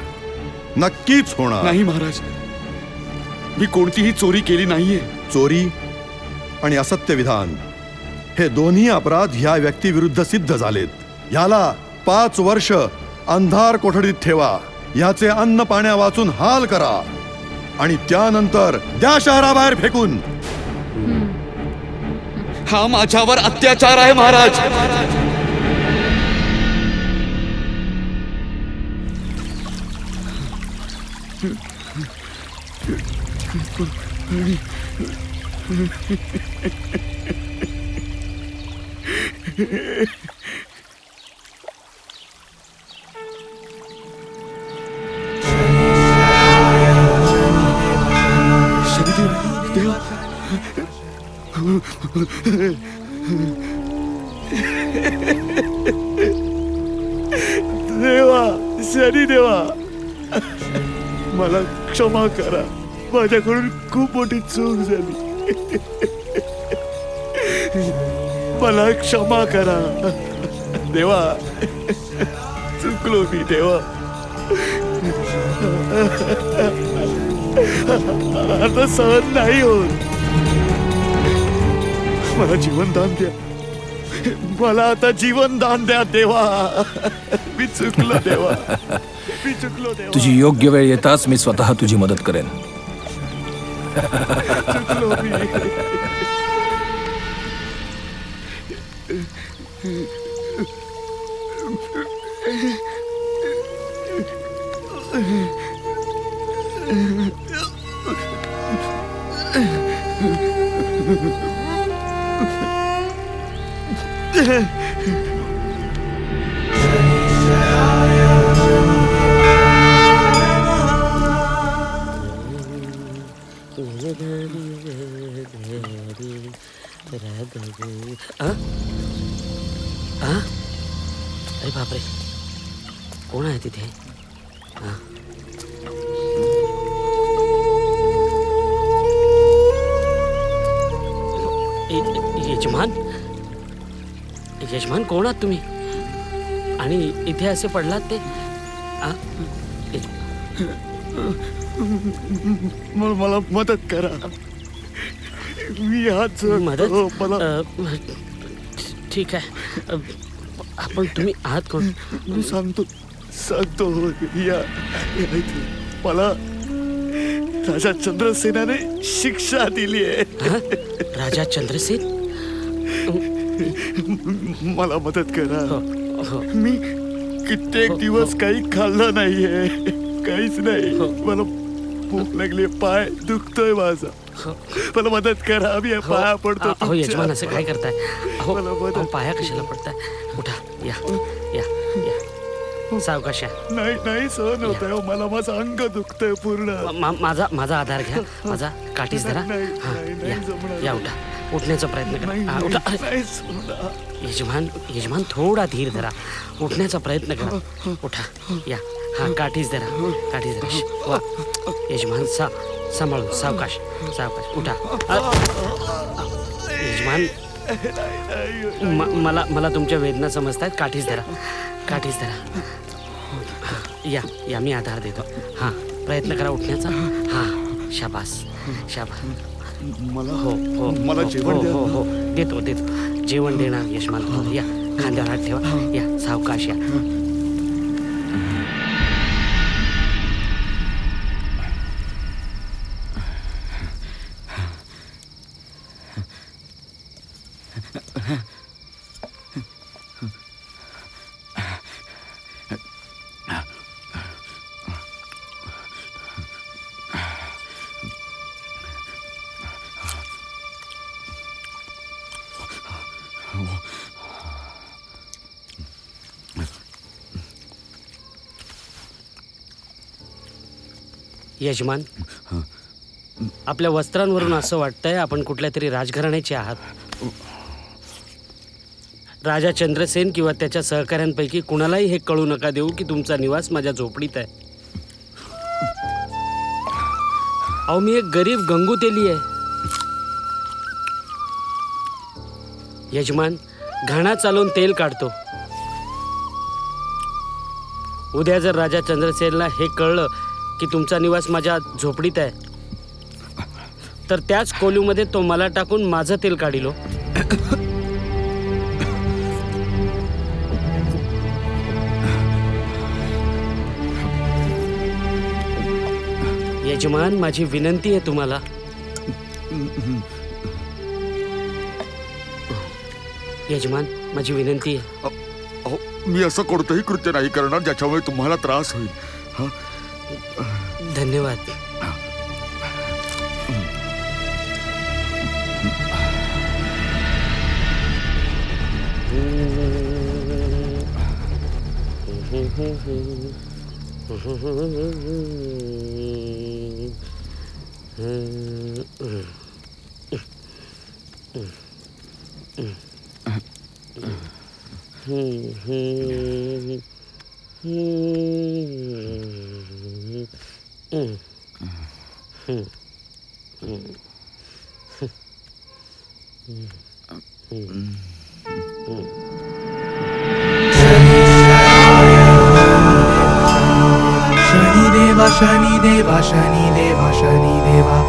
S17: नक्कीच होणार.
S14: नाही महाराज, मी कोणतीही चोरी केली नाहीये.
S17: चोरी आणि असत्य विधान हे दोन्ही अपराध ह्या व्यक्तीविरुद्ध सिद्ध झालेत. ह्याला 5 वर्ष अंधार कोठडीत ठेवा, ह्याचे अन्न पाण्या वाचून हाल करा आणि त्यानंतर द्या शहराबाहेर फेकून.
S14: हा माझ्यावर अत्याचार आहे महाराज.
S11: देवा, शनी देवा, मला क्षमा करा. माझ्याकडून खूप मोठी चूक झाली. मला क्षमा करा देवा. चुकलो मी देवा. आता सहन नाही होत. मला जीवनदान द्या. मला आता जीवनदान द्या देवा. मी चुकलो देवा. मी चुकलो देवा.
S10: तुझी योग्य वेळ येताच मी स्वतः तुझी मदत करेन.
S11: चुकलो मी.
S18: अरे बापरे, कोण आहे तिथे? यजमान, यजमान कोण आहात तुम्ही? आणि इथे असे पडलात ते?
S11: मला मदत करा. मी हात
S18: मदत?
S11: मला
S18: ठीक आहे, आपण तुम्ही आहात कोण?
S11: मी सांगतो. या इथे मला राजा चंद्रसेनाने शिक्षा दिली आहे.
S18: राजा चंद्रसेन?
S11: मला मदत करा. मी कित्येक दिवस काही खाल्लं नाहीये, काहीच नाही. मला
S14: भूक लागली, पाय दुखतोय माझा. मला मदत करा, मी पाया पडतो
S18: अहो यजमान असं काय करताय? अहो
S14: मला मदत.
S18: अहो, पाया कशाला पडताय? उठा, या या या सावकाश या.
S14: नाही सहन होत आहे, मला माझं अंग दुखतंय पूर्ण.
S18: माझा आधार घ्या, माझा काठीच धरा. हा, या उठा, उठण्याचा प्रयत्न करा. हा, उठा. यजमान थोडा धीर धरा, उठण्याचा प्रयत्न करा. उठा, या. हा, काठीच धरा, काठीच धरा. वा यजमान, सांभाळून, सावकाश सावकाश. उठा. यजमान, मला तुमच्या वेदना समजतायत. काठीच धरा, काठीच धरा. या मी आधार देतो. हा, प्रयत्न करा उठण्याचा. हा, शाबास शाबास.
S14: मला जेवण द्या.
S18: हो देतो जेवण देणार यजमान. या, खांद्यावर हात ठेवा. या, सावकाश या. यजमान, आपल्या वस्त्रांवरून असं वाटतंय आपण कुठल्या तरी राजघराण्याचे आहात. राजा चंद्रसेन किंवा त्याच्या सहकाऱ्यांपैकी कुणालाही हे कळू नका देऊ की तुमचा निवास माझ्या झोपडीत आहे. अहो, मी एक गरीब गंगूतेली आहे. यजमान, घाणा चालून तेल काढतो. उद्या जर राजा चंद्रसेनला हे कळलं की तुमचा निवास माझ्या झोपडीत आहे, तर त्याच कोलीमध्ये तो मला टाकून माझं तेल काढिलो. यजमान, माझी विनंती आहे तुम्हाला. यजमान, माझी विनंती आहे.
S14: मी असं कोणतंही कृत्य नाही करणार ज्याच्यामुळे तुम्हाला त्रास होईल. हा,
S18: धन्यवाद.
S1: शनिदेवा शनिदेवा शनिदेवा शनिदेवा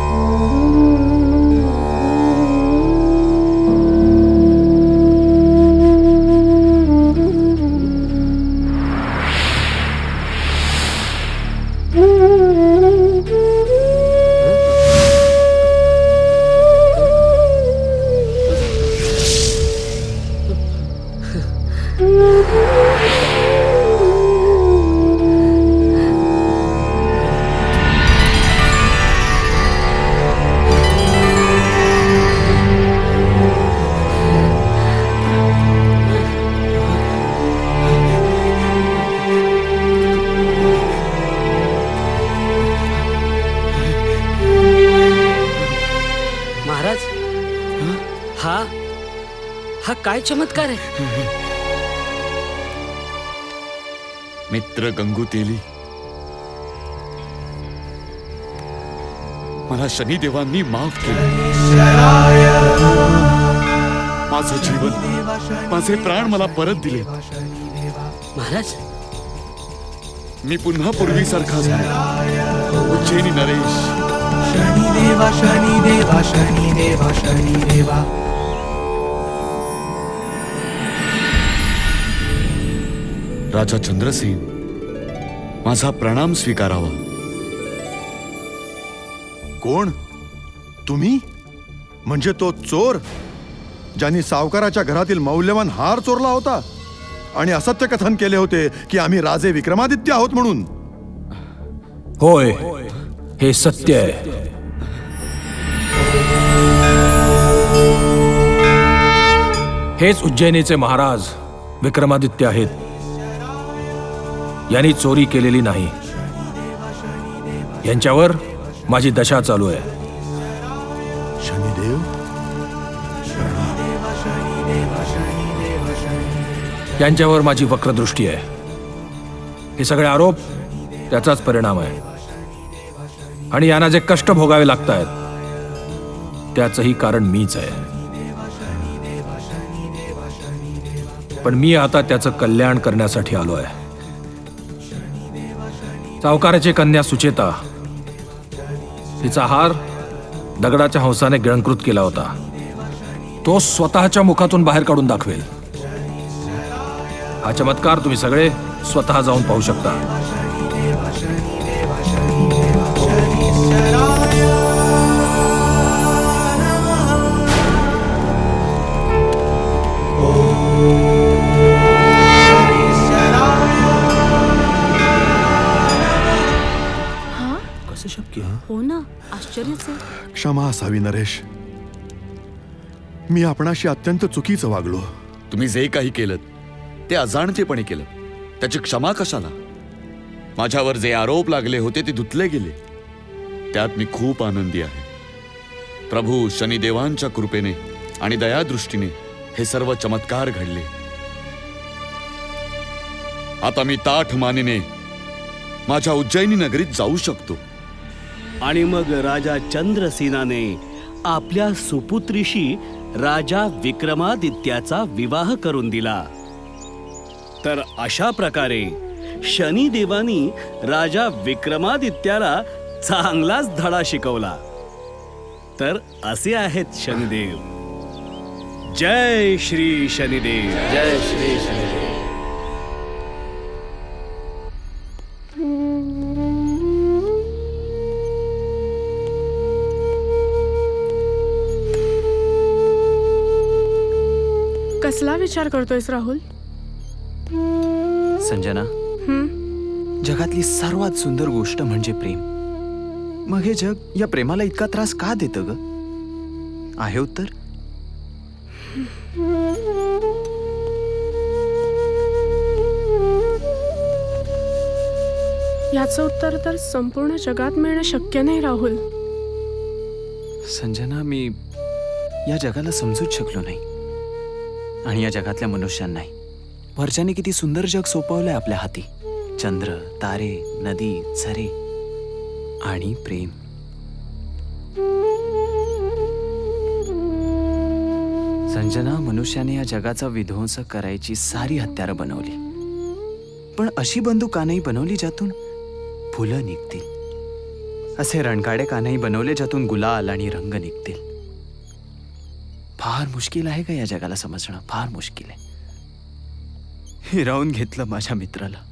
S1: हा काय चमत्कार आहे.
S14: मित्र गंगूतेली, मला शनिदेवांनी माफ केलं. माझं जीवन, माझे प्राण मला परत दिले.
S18: महाराज,
S14: मी पुन्हा पूर्वीसारखा झालो. उज्जैनी नरेश.
S1: शनिदेवा शनिदेवा शनिदेवा शनिदेवा.
S14: राजा चंद्रसेन, माझा प्रणाम स्वीकारावा.
S17: कोण तुम्ही? म्हणजे तो चोर ज्यांनी सावकाराच्या घरातील मौल्यवान हार चोरला होता आणि असत्य कथन केले होते की आम्ही राजे विक्रमादित्य आहोत म्हणून.
S10: होय, हे सत्य आहे. हेच उज्जैनीचे महाराज विक्रमादित्य आहेत. यांनी चोरी केलेली नाही. यांच्यावर माझी दशा चालू आहे.
S17: शनिदेव,
S10: यांच्यावर माझी वक्रदृष्टी आहे. हे सगळे आरोप त्याचाच परिणाम आहे. आणि यांना जे कष्ट भोगावे लागत आहेत त्याचंही कारण मीच आहे. पण मी आता त्याचं कल्याण करण्यासाठी आलो आहे. सावकाराची कन्या सुचेता, तिचा हार दगडाच्या हंसाने गिळंकृत केला होता. तो स्वतःच्या मुखातून बाहेर काढून दाखवेल. हा चमत्कार तुम्ही सगळे स्वतः जाऊन पाहू शकता.
S17: कसं शक्य?
S6: हो ना, आश्चर्यच आहे.
S17: क्षमा असावी नरेश. मी आपणाशी अत्यंत चुकीचं वागलो.
S14: तुम्ही जे काही केलं ते अजाणतेपणे केलं. त्याची क्षमा कशाला? माझ्यावर जे आरोप लागले होते ते धुतले गेले. त्यात मी खूप आनंदी आहे. प्रभू शनिदेवांच्या कृपेने आणि दयादृष्टीने हे सर्व चमत्कार घडले. आता मी ताठ मानेने माझ्या उज्जैनी नगरीत जाऊ शकतो.
S11: आणि मग राजा चंद्रसेनाने आपल्या सुपुत्रीशी राजा विक्रमादित्याचा विवाह करून दिला. तर अशा प्रकारे शनिदेवानी राजा विक्रमादित्याला चांगलाच धडा शिकवला. तर असे आहेत शनिदेव. जय श्री शनिदेव.
S3: जय श्री शनिदेव.
S6: कसला विचार करतोयस राहुल?
S7: संजना, जगातली सर्वात सुंदर गोष्ट म्हणजे प्रेम. मग हे जग या प्रेमाला इतका त्रास का देतं ग? आहे उत्तर?
S6: याचं उत्तर तर संपूर्ण जगात मिळणं शक्य नाही राहुल.
S7: संजना, मी या जगाला समजूच शकलो नाही. आणि या जगातल्या मनुष्यांनाही. वरच्याने किती सुंदर जग सोपवलंय आपल्या हाती. चंद्र, तारे, नदी, झरे आणि प्रेम. संजना, मनुष्याने या जगाचा विध्वंस करायची सारी हत्यारं बनवली. पण अशी बंदूक कानाई बनवली ज्यातून फुलं निघतील. असे रणगाडे कानाई बनवले ज्यातून गुलाल आणि रंग निघतील. फार मुश्किल आहे का या जगाला समजणं? फार मुश्किल आहे. हिरावून घेतलं माझ्या मित्राला.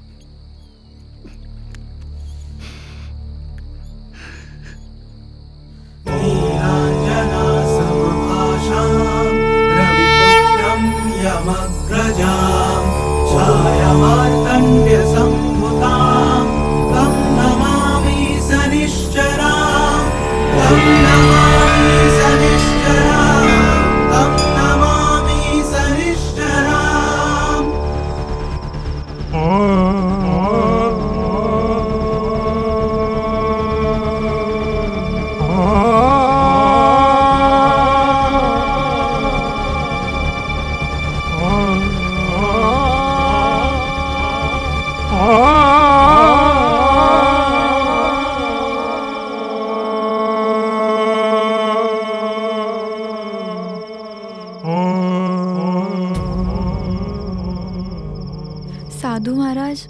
S2: साधू महाराज,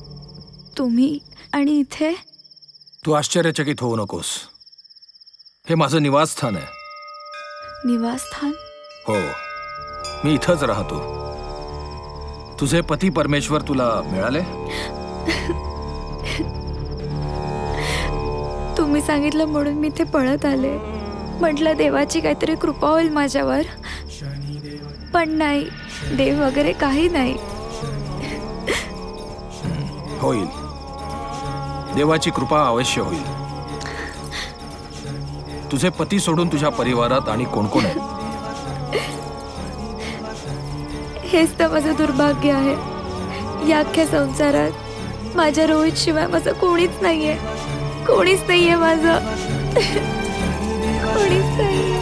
S2: तुम्ही आणि इथे?
S10: तू आश्चर्यचकित होऊ नकोस. हे माझं निवासस्थान आहे.
S2: निवासस्थान?
S10: हो, मी इथंच राहतो. तुझे पती परमेश्वर तुला मिळाले?
S2: तुम्ही सांगितलं म्हणून मी ते पळत आले. म्हटलं देवाची काहीतरी कृपा होईल माझ्यावर. पण नाही, देव वगैरे काही नाही.
S10: होईल. देवाची कृपा अवश्य होईल. तुझे पती सोडून तुझ्या परिवारात आणि कोण कोण आहे?
S2: हेच तर माझं दुर्भाग्य आहे. या अख्ख्या संसारात माझ्या रोहित शिवाय माझं कोणीच नाहीये. कोणीच नाहीये माझं. कोणीच नाहीये.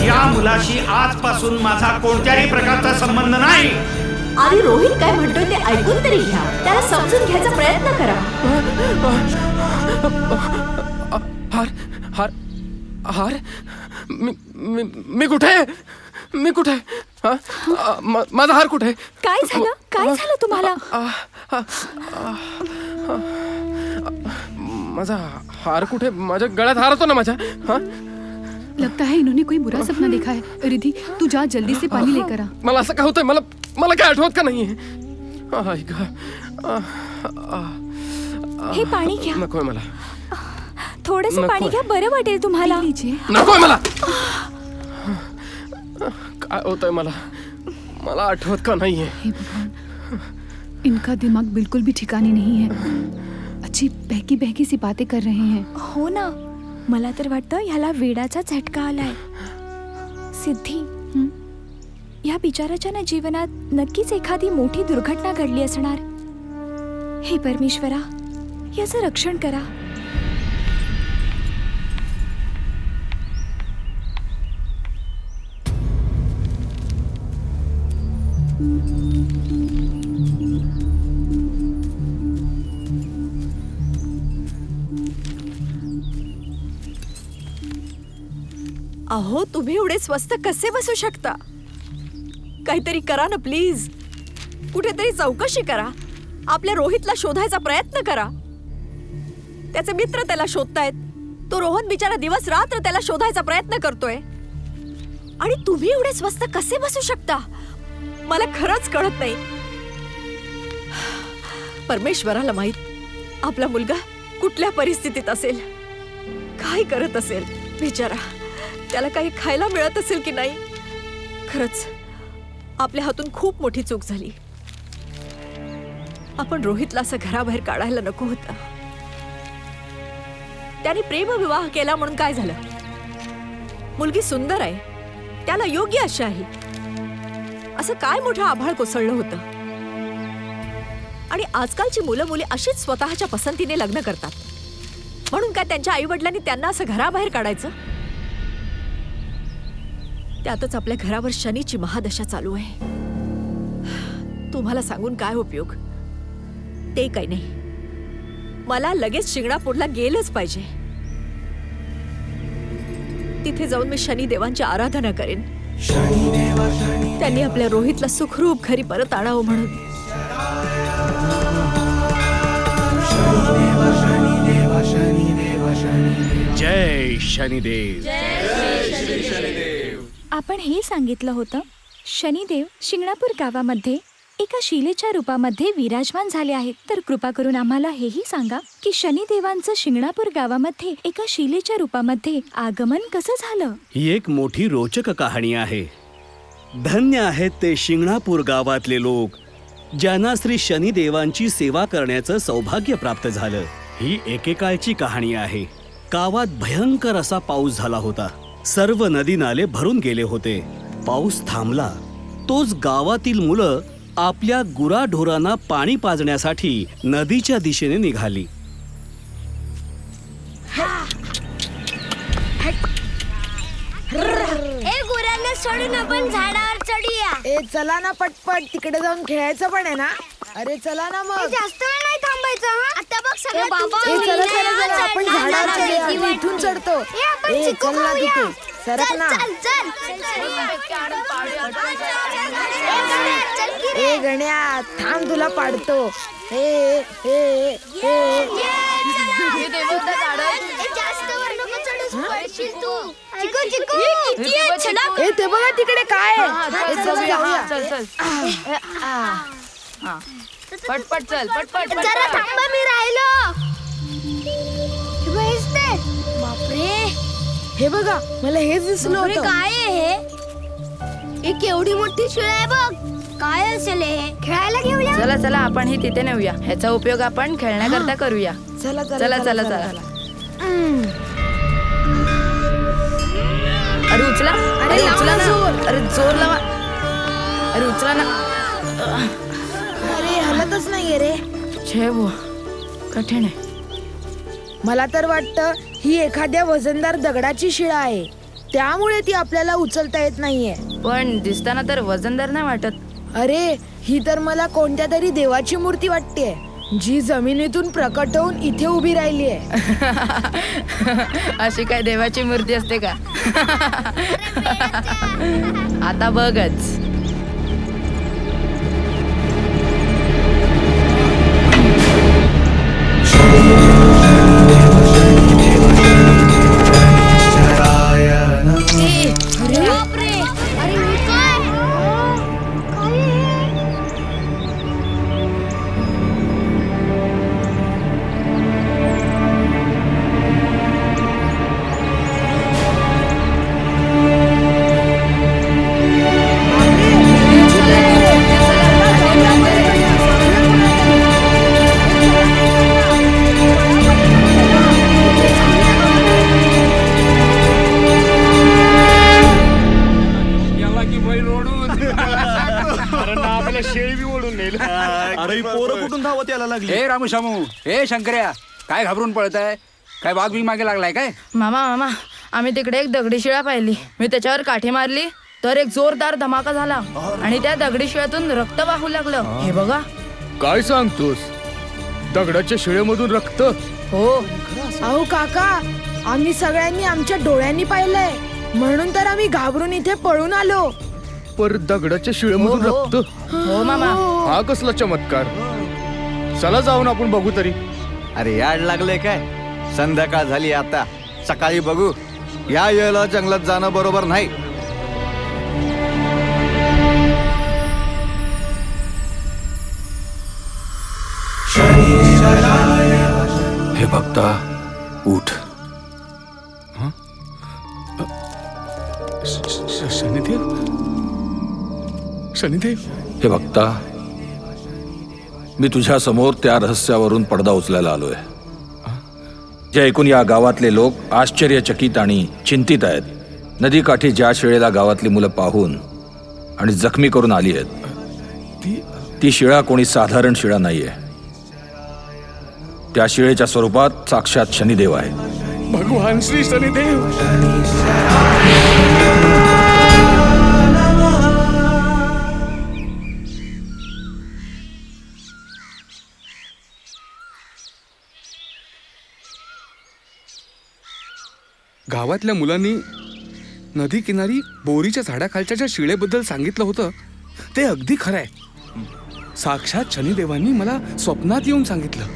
S4: या मुलाशी आजपासून माझा कोणत्याही प्रकारचा संबंध नाही.
S5: आणि रोहित काय म्हणतोय ते ऐकून तरी घ्या. त्याला समजून घ्यायचा प्रयत्न करा.
S3: हार हार हार मी कुठे मी कुठे माझा हार कुठे?
S2: काय झालं? काय झालं तुम्हाला?
S3: माझा हार कुठे? माझ्या गळ्यात हार होतो ना माझ्या.
S6: लगता है इन्होंने कोई बुरा सपना देखा है. रिद्धि तू जा जल्दी से पानी लेकर आ.
S3: मला असं काय होतंय? मला काय आठवत का नाहीये?
S2: हे पाणी घ्या.
S3: नकोय मला.
S2: थोडंसं पाणी घ्या, बरं वाटेल तुम्हाला.
S3: नकोय मला. काय होतंय मला आठवत का नाहीये?
S6: हे भगवान, इनका दिमाग बिल्कुल भी ठिकाने नहीं है. अच्छी बहकी बहकी सी बातें कर रहे हैं.
S2: हो ना, मला तर वाटतं ह्याला वेडाचा झटका आलाय. सिद्धी, या बिचाराच्या ना जीवनात नक्कीच एखादी मोठी दुर्घटना घडली असणार. हे परमेश्वरा, याचं रक्षण करा.
S5: अहो, तुम्ही एवढे स्वस्त कसे बसू शकता? काहीतरी करा ना प्लीज. कुठेतरी चौकशी करा. आपल्या रोहितला शोधायचा प्रयत्न करा. त्याचे मित्र त्याला शोधतायत. तो रोहन बिचारा दिवस रात्र त्याला शोधायचा प्रयत्न करतोय. आणि तुम्ही एवढे स्वस्त कसे बसू शकता? मला खरंच कळत नाही. परमेश्वराला माहित आपला मुलगा कुठल्या परिस्थितीत असेल, काय करत असेल. बिचारा, त्याला काही खायला मिळत असेल की नाही. खरंच आपल्या हातून खूप मोठी चूक झाली. आपण रोहितला असं घराबाहेर काढायला नको होता. त्याने प्रेमविवाह केला म्हणून काय झालं? मुलगी सुंदर आहे, त्याला योग्य अशी आहे. असं काय मोठं आभाळ कोसळलं होतं? आणि आजकालची मुलं मुली अशीच स्वतःच्या पसंतीने लग्न करतात. म्हणून काय त्यांच्या आई वडिलांनी त्यांना असं घराबाहेर काढायचं? त्यातच आपल्या घरावर शनीची महादशा चालू आहे. तुम्हाला सांगून काय उपयोग? ते काही नाही. मला लगेच शिंगणापूरला गेलंच पाहिजे. तिथे जाऊन मी शनिदेवांची आराधना करेन. त्यांनी आपल्या रोहितला सुखरूप घरी परत आणावं म्हणून.
S11: जय शनिदेव.
S2: आपण हे सांगितलं होतं, शनिदेव शिंगणापूर गावामध्ये एका शिलेच्या रूपामध्ये विराजमान झाले आहेत. तर कृपा करून आम्हाला हेही सांगा की शनिदेवांचं शिंगणापूर गावामध्ये एका शिलेच्या रूपामध्ये आगमन कसं झालं?
S11: ही एक मोठी रोचक कहाणी आहे. धन्य आहेत ते शिंगणापूर गावातले लोक ज्यांना श्री शनिदेवांची सेवा करण्याचं सौभाग्य प्राप्त झालं. ही एकेकाळची कहाणी आहे. गावात भयंकर असा पाऊस झाला होता. सर्व नदी नाले भरून गेले होते. पाऊस थांबला. तोच गावातील मुलं आपल्या गुराढोरांना पाणी पाजण्यासाठी नदीच्या दिशेने निघाली.
S19: गुरांना सोडून आपण झाडावर चढूया. चला ना पटपट, तिकडे जाऊन खेळायचं पण आहे ना. अरे चला ना मग. जास्त वेळ नाही थांबायचं. आता बघ सगळं चला चला चला, आपण झाडावर चढूया. मी इथून चढतो. चल ना तिथे, सरक ना. ए गण्या, थांब, तुला पाडतो. ते बघा तिकडे काय.
S16: पटपट चल पटपट
S19: जरा थांबा मी राहिलो. हेच ते. बापरे हे बघा मला हेच दिसलं होतं. काय आहे हे? एक एवढी मोठी शिळ आहे बघ. काय असेल हे? खेळायला घेऊया.
S20: चला चला आपण ही तिथे नेऊया. ह्याचा उपयोग आपण खेळण्याकरता करूया.
S19: चला
S20: चला चला चला. अरे उचला. अरे उचला ना. अरे जोर लावा. अरे उचला ना.
S19: अरे हलतच नाहीये रे.
S20: छे वो कठीण आहे.
S19: मला तर वाटतं ही एखाद्या वजनदार दगडाची शिळा आहे, त्यामुळे ती आपल्याला उचलता येत नाहीये.
S20: पण दिसताना तर वजनदार नाही वाटत.
S19: अरे ही तर मला कोणत्या तरी देवाची मूर्ती वाटते, जी जमिनीतून प्रकट होऊन इथे उभी राहिली आहे.
S20: अशी काय देवाची मूर्ती असते का? आता बघच.
S21: हे रामू शामू, हे शंकर्या, काय घाबरून पळताय? काय वाघ बी मागे लागलाय काय?
S20: मामा मामा आम्ही तिकडे एक दगडी शिळा पाहिली. मी त्याच्यावर काठी मारली तर एक जोरदार धमाका झाला आणि त्या दगडी शिळ्यातून रक्त वाहू लागलं. हे बघा.
S12: काय सांगतोस? दगडाच्या शिळेमधून रक्त?
S20: हो.
S19: अहो काका, आम्ही सगळ्यांनी आमच्या डोळ्यांनी पाहिलंय, म्हणून तर आम्ही घाबरून इथे पळून आलो.
S12: पर दगडाच्या शिळेमधून रक्त?
S20: हो मामा.
S12: हा कसला चमत्कार? चला जाऊन आपण बघू तरी.
S15: अरे याड लागले काय? संध्याकाळ झाली आता, सकाळी बघू. या वेळेला जंगलात जाणं बरोबर नाही.
S10: हे भक्ता उठ.
S12: शनिदेव, शनिदेव.
S10: हे भक्ता, मी तुझ्या समोर त्या रहस्यावरून पडदा उचलायला आलोय, जे ऐकून या गावातले लोक आश्चर्यचकित आणि चिंतित आहेत. नदीकाठी ज्या शिळेला गावातली मुलं पाहून आणि जखमी करून आली आहेत, ती शिळा कोणी साधारण शिळा नाहीये. त्या शिळेच्या स्वरूपात साक्षात शनिदेव आहे.
S12: भगवान श्री शनिदेव.
S22: गावातल्या मुलांनी नदी किनारी बोरीच्या झाडाखालच्या ज्या शिळेबद्दल सांगितलं होतं ते अगदी खरं आहे. साक्षात शनिदेवांनी मला स्वप्नात येऊन सांगितलं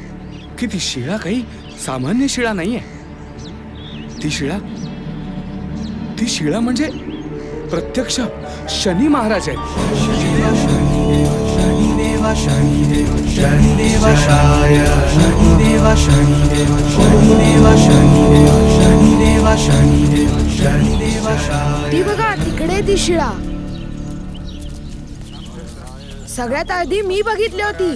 S22: की ती शिळा काही सामान्य शिळा नाहीये. ती शिळा म्हणजे प्रत्यक्ष शनी महाराज आहेत.
S19: ती बघा तिकडे ती शिळा. सगळ्यात आधी मी बघितली होती.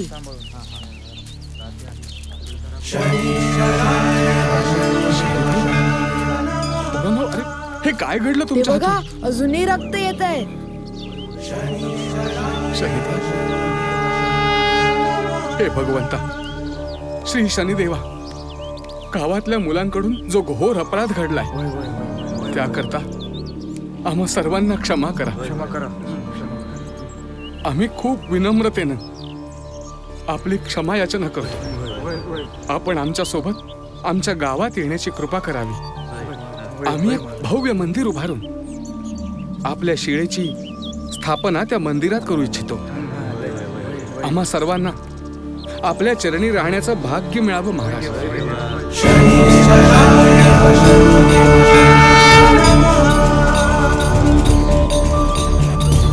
S12: हे काय घडलं
S19: ते
S12: तुमच्या
S19: बघा
S12: हातून?
S19: अजूनही रक्त येत आहे.
S12: हे भगवंता, श्री शनिदेवा, गावातल्या मुलांकडून जो घोर अपराध घडलाय त्याकरता आम्हा सर्वांना क्षमा करा. आम्ही खूप विनम्रतेनं आपली क्षमा याचना करतो. आपण आमच्या सोबत आमच्या गावात येण्याची कृपा करावी. आम्ही एक भव्य मंदिर उभारून आपल्या शिळेची स्थापना त्या मंदिरात करू इच्छितो. आम्हा सर्वांना आपल्या चरणी राहण्याचं भाग्य मिळावं महाराज.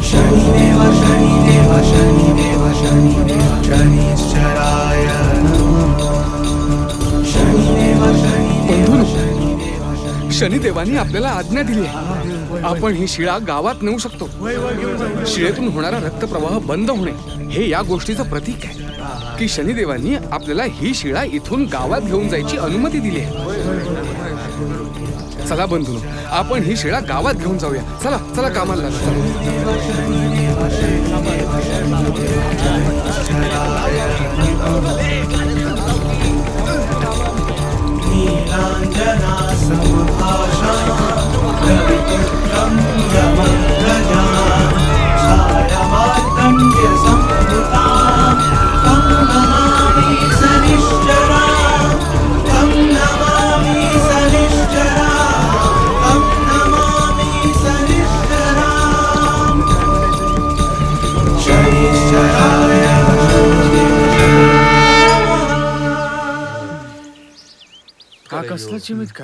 S1: शनिदेव शनिदेव शनिदेव शनिदेव शनि
S22: शनिदेवानी आपल्याला आज्ञा दिली आहे. आपण ही शिळा गावात नेऊ शकतो. शिळेतून होणारा रक्तप्रवाह बंद होणे हे या गोष्टीचं प्रतीक आहे की शनिदेवानी आपल्याला ही शिळा इथून गावात घेऊन जायची अनुमती दिली आहे. चला बंधूंनो, आपण ही शिळा गावात घेऊन जाऊया. चला चला कामाला लागा.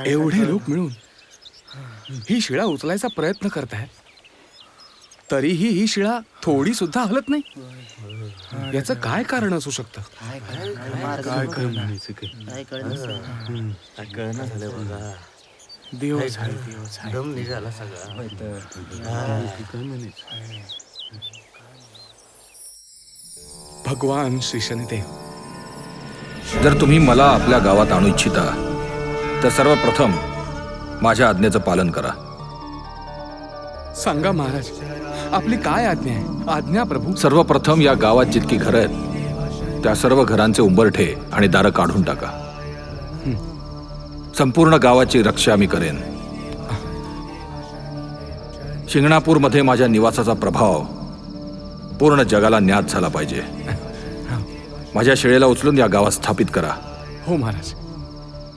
S22: एवढे लोक मिळून ही शिळा उचलायचा प्रयत्न करतायत, तरीही ही शिळा थोडी सुद्धा हलत नाही. याचं काय कारण असू शकतं? भगवान श्री शनिदेव,
S10: जर तुम्ही मला आपल्या गावात आणू इच्छिता तर सर्वप्रथम माझ्या आज्ञेचं पालन करा.
S22: सांगा महाराज, आपली काय आज्ञा आहे? आज्ञा प्रभू.
S10: सर्वप्रथम या गावात जितकी घरं आहेत त्या सर्व घरांचे उंबरठे आणि दारं काढून टाका. संपूर्ण गावाची रक्षा मी करेन. शिंगणापूरमध्ये माझ्या निवासाचा प्रभाव पूर्ण जगाला ज्ञात झाला पाहिजे. माझ्या शिळेला उचलून या गावात स्थापित करा.
S22: हो महाराज.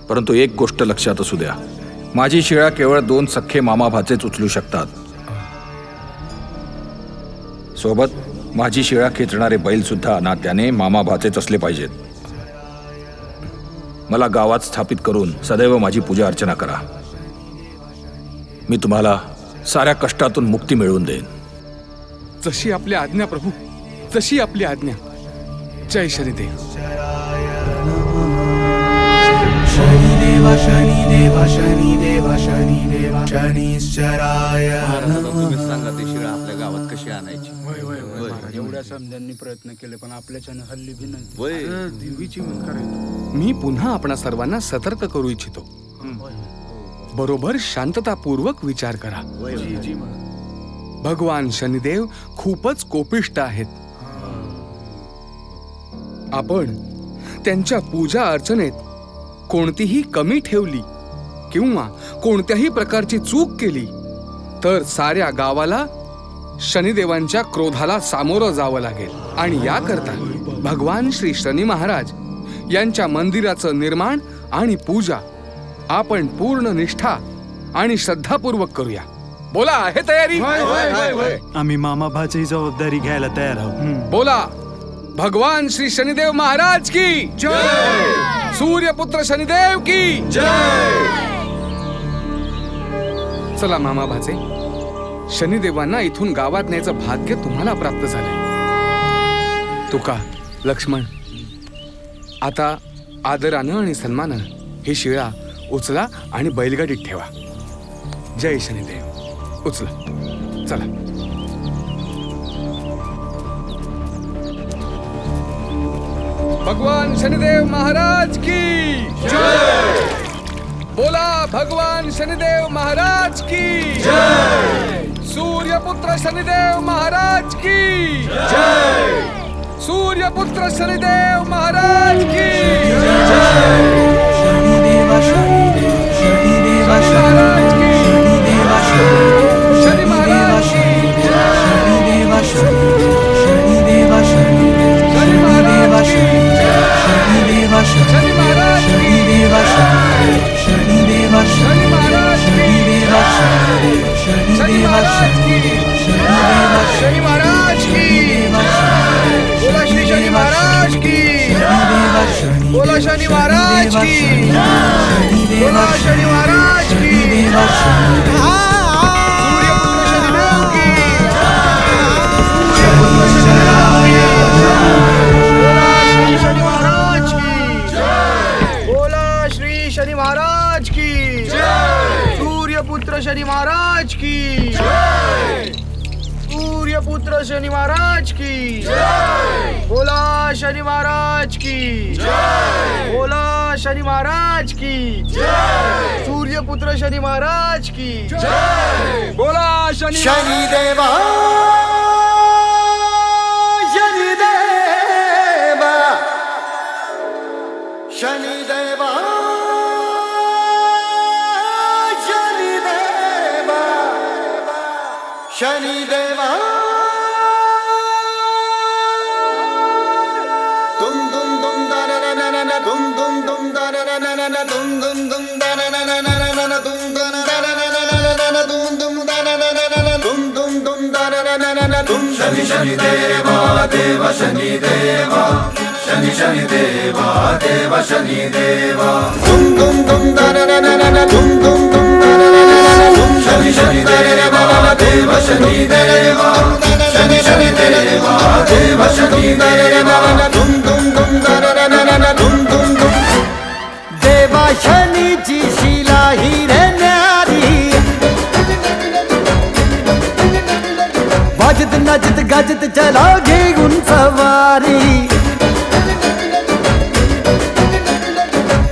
S10: परंतु एक गोष्ट लक्षात असू द्या, माझी शिळा केवळ 2 सख्खे मामा भाचेच उचलू शकतात. सोबत माझी शिळा खेचणारे बैल सुद्धा नात्याने मामा भाचेच असले पाहिजेत. मला गावात स्थापित करून सदैव माझी पूजा अर्चना करा. मी तुम्हाला साऱ्या कष्टातून मुक्ती मिळवून देईन.
S22: जशी आपली आज्ञा प्रभू, जशी आपली आज्ञा. जय शनिदेव.
S1: शनिदेवा शनिदेवा शनिदेवा शनिदेवा शनिश्चराय.
S14: सांगा ती शिळा आपल्या गावात कशी आणायची?
S21: एवढ्या समजांनी प्रयत्न केले पण आपल्याच्यानं हल्ली भी नाही. देवीची करायची.
S22: मी पुन्हा आपणा सर्वांना सतर्क करू इच्छितो. बरोबर शांततापूर्वक विचार करा. भगवान शनिदेव खूपच कोपिष्ट आहेत. आपण त्यांच्या पूजा अर्चनेत कोणतीही कमी ठेवली किंवा कोणत्याही प्रकारची चूक केली तर साऱ्या गावाला शनिदेवांच्या क्रोधाला सामोरं जावं लागेल. आणि याकरता भगवान श्री शनी महाराज यांच्या मंदिराचं निर्माण आणि पूजा आपण पूर्ण निष्ठा आणि श्रद्धापूर्वक करूया. बोला, आहे तयारी?
S8: आम्ही मामा भाची जबाबदारी घ्यायला तयार आहोत.
S22: बोला, भगवान श्री शनिदेव महाराज की जय. सूर्यपुत्र शनिदेव की जय. चला मामा भाचे, शनिदेवांना इथून गावात न्यायचं भाग्य तुम्हाला प्राप्त झालंय. तुका, लक्ष्मण, आता आदरानं आणि सन्मानानं ही शिळा उचला आणि बैलगाडीत ठेवा. जय शनिदेव. उचला. चला. भगवान शनिदेव महाराज की जय. बोला, भगवान शनिदेव महाराज की जय. सूर्यपुत्र शनिदेव महाराज की जय. सूर्यपुत्र शनिदेव महाराज की जय.
S1: शनिदेवा शनिदेव शनिदेवा महाराज की शनिदेवा शनि महाराज की शनिदेवा शनिदेवा शनिदेवा शनिदेवा शनि महाराज शनिदेवा शनिदेवा शनि महाराज शनिदेवा शनिदेवा
S22: शनि महाराज की. बोला श्री शनि महाराज की. बोला शनि महाराज की.
S21: सूर्यपुत्र शनी महाराज की सूर्यपुत्र शनी महाराज की बोला शनी महाराज की बोला शनी महाराज की सूर्यपुत्र शनी महाराज की बोला शनी
S1: शनिदेवा शनिदेवा शनिदेवा शनिदेवा शनिदेवा दुम दुम दुम da na na na na दुम दुम दुम da na na na na दुम दुम दुम da na na na na दुम दुम da na na na दुम दुम da na na na दुम दुम दुम da na na दुम शनि शनि देवा देवा शनि देवा शनि शनि देवा देवा शनि देवा दुम दुम दुम da na na दुम दुम दुम da na na दुम शनि शनि देवा देवा शनि देवा शनि शनि देवा देवा शनि देवा दुम दुम दुम da na दुम दुम दुम देवा शनीची शिला ही रे न्यारी वाजत नाचत गाजत चला घेऊन सवारी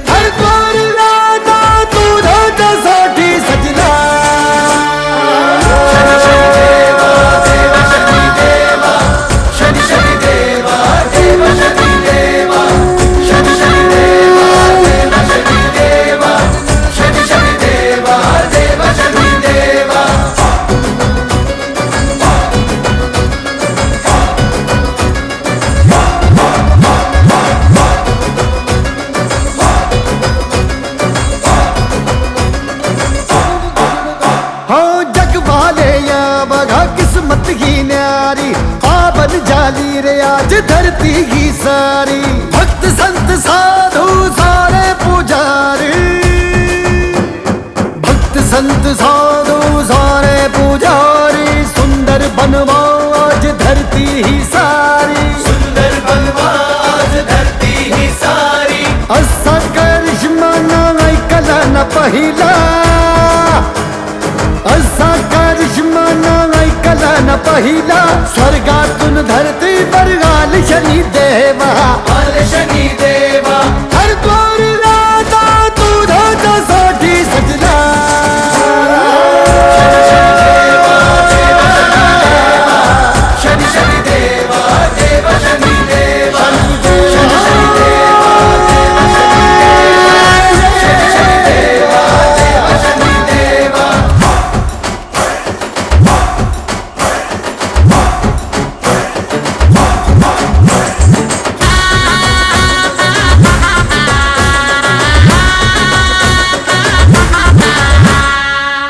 S1: हर द्वारला ना तुझ्यासाठी सजला शनि शनि देवा देवा शनि देवा शनि शनि देवा देवा शनि देवा शनि शनि देवा देवा शनि देवा शनि शनि देवा देवा शनि देवा हो जगवाले या बघा किस्मत ही न्यारी पावन जाली रे आज धरती ही सारी भक्त संत साधु सारे पुजारी भक्त संत साधु सारे पुजारी सुंदर बनवा आज धरती ही सारी सुंदर बनवा आज धरती ही सारी असा करिश्मा ना ऐकला न पहिला असा करिश्मा ना ऐकला न पहिला स्वर्गातून धरतीवर आल शनी देवा आल शनी देवा हर द्वारला आता तुझ्यासाठी सजला शनि शनि देवा देवा शनि देवा शनि शनि देवा देवा शनि शनि देवा देवा शनि देवा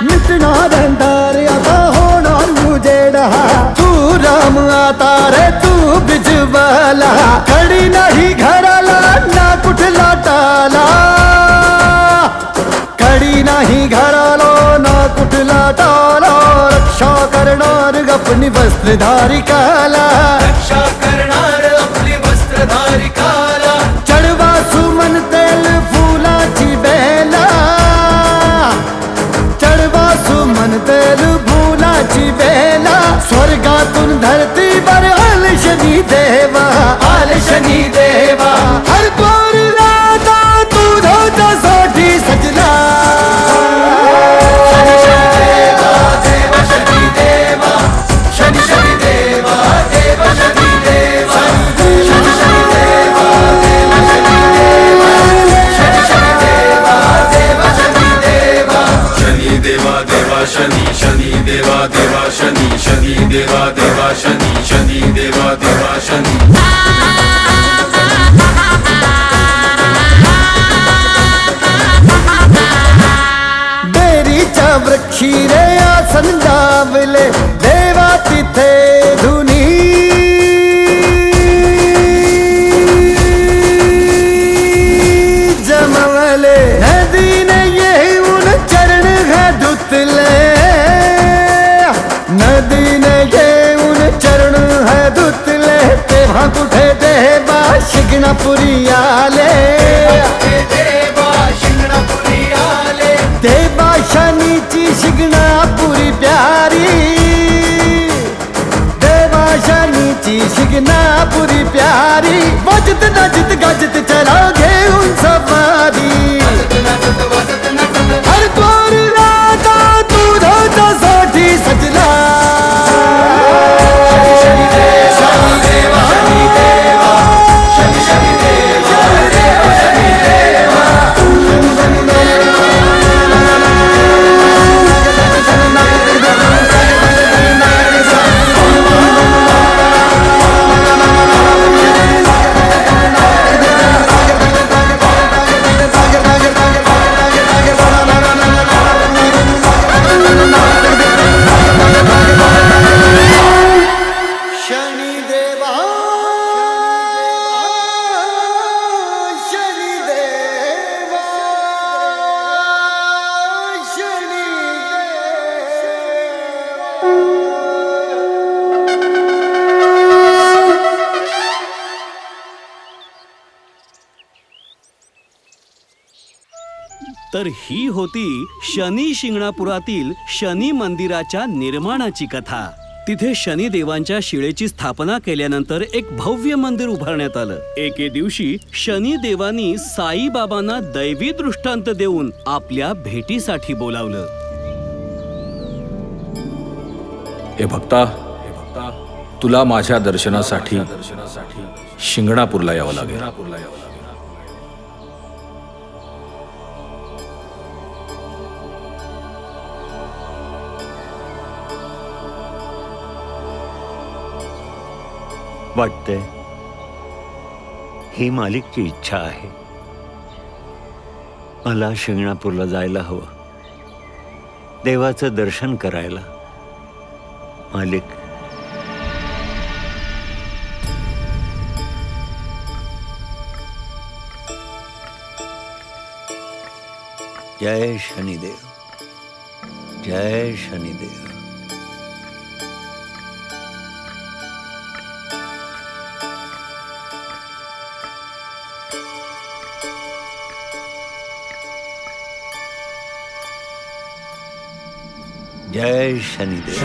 S1: मिटणार अंधार आता होणार उजेडा तू राम आता रे तू बिजवाला कडी नाही घराला ना कुठला टाला कडी नाही घराला ना कुठला टाला रक्षा करणार अपनी वस्त्रधारी काला रक्षा करणार आपली वस्त्रधारी काला चढवा सुमन तेल फुलाची बेला चढवा सुमन तेल फुलाची बेला स्वर्गातून धरतीवर आल शनी देवा आल शनी देवा हर द्वारला आता तुझ्यासाठी सजला शनि शनि देवा देवा शनि देवा शनि शनि देवा देवा शनि देवा शनि शनि देवा देवा शनि देवा शनि शनि देवा देवा शनि देवा
S9: शनि देवा देवा शनि शनि देवा देवा शनि शनि देवा देवा शनि शनि देवा देवा शनि
S1: बेरीच्या वृक्षी रे आसन लावले देवा तिथे धुनी जमवले नदीने येऊन चरण धुतले नदीने येऊन चरण धुतले तेव्हा कुठे नाचत नाचत गाजत चला घेऊन सवारी हर द्वार आता तुझ्यासाठी सजला शनी देवा शनी देवा शनी देवा शनी देवा शनी देवा
S11: तर ही होती शनी शिंगणापुरातील शनी मंदिराच्या निर्माणाची कथा. तिथे शनिदेवांच्या शिळेची स्थापना केल्यानंतर एक भव्य मंदिर उभारण्यात आलं. एके दिवशी शनिदेवांनी साईबाबांना दैवी दृष्टांत देऊन आपल्या भेटीसाठी बोलावलं.
S10: हे भक्ता तुला माझ्या दर्शनासाठी शिंगणापूरला यावं लागेल.
S13: वाटतंय ही मालिकची इच्छा आहे. मला शिंगणापूरला जायला हवं, देवाचं दर्शन करायला. मालिक, जय शनिदेव, जय शनिदेव. जय शनिदेव.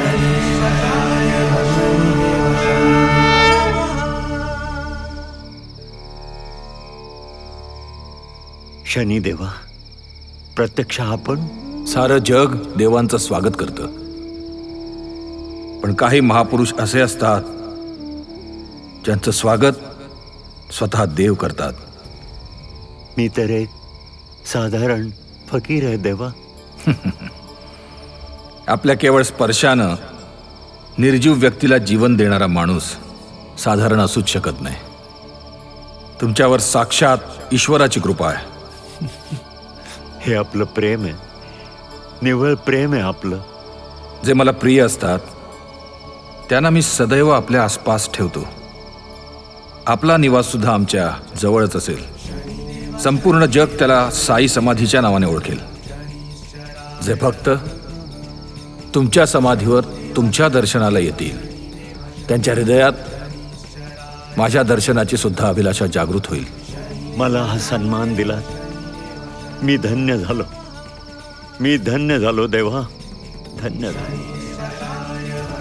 S13: शनिदेवा, प्रत्यक्ष आपण?
S10: सारं जग देवांचं स्वागत करतं, पण काही महापुरुष असे असतात ज्यांचं स्वागत स्वतः देव करतात.
S13: मी तर एक साधारण फकीर आहे देवा.
S10: आपल्या केवळ स्पर्शानं निर्जीव व्यक्तीला जीवन देणारा माणूस साधारण असूच शकत नाही. तुमच्यावर साक्षात ईश्वराची कृपा आहे.
S13: हे आपलं प्रेम आहे, निव्वळ प्रेम आहे आपलं.
S10: जे मला प्रिय असतात त्यांना मी सदैव आपल्या आसपास ठेवतो. आपला निवास सुद्धा आमच्या जवळच असेल. संपूर्ण जग त्याला साई समाधीच्या नावाने ओळखेल. जे भक्त तुमच्या समाधीवर तुमच्या दर्शनाला येतील त्यांच्या हृदयात माझ्या दर्शनाची सुद्धा अभिलाषा जागृत होईल.
S13: मला हा सन्मान दिला, मी धन्य झालो. मी धन्य झालो देवा, धन्य झालो.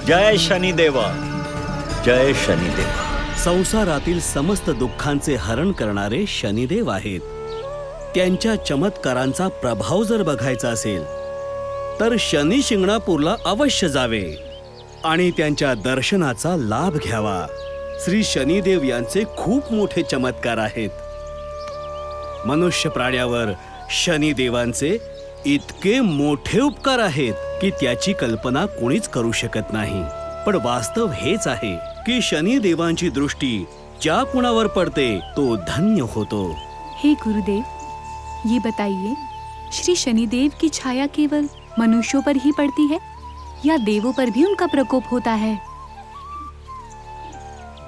S13: जय शनिदेवा, जय शनिदेवा.
S11: संसारातील समस्त दुःखांचे हरण करणारे शनिदेव आहेत. त्यांच्या चमत्कारांचा प्रभाव जर बघायचा असेल तर शनी शिंगणापूरला अवश्य जावे आणि त्यांच्या दर्शनाचा लाभ घ्यावा. श्री शनिदेव यांचे खूप मोठे चमत्कार आहेत. मनुष्य प्राण्यावर शनिदेवांचे इतके मोठे उपकार आहेत की त्याची कल्पना कोणीच करू शकत नाही. पण वास्तव हेच आहे की शनिदेवांची दृष्टी ज्या कुणावर पडते तो धन्य होतो.
S6: हे गुरुदेव, ये बताइए, श्री शनिदेव की छाया केवल मनुष्यों पर ही पड़ती है या देवों पर भी उनका प्रकोप होता है?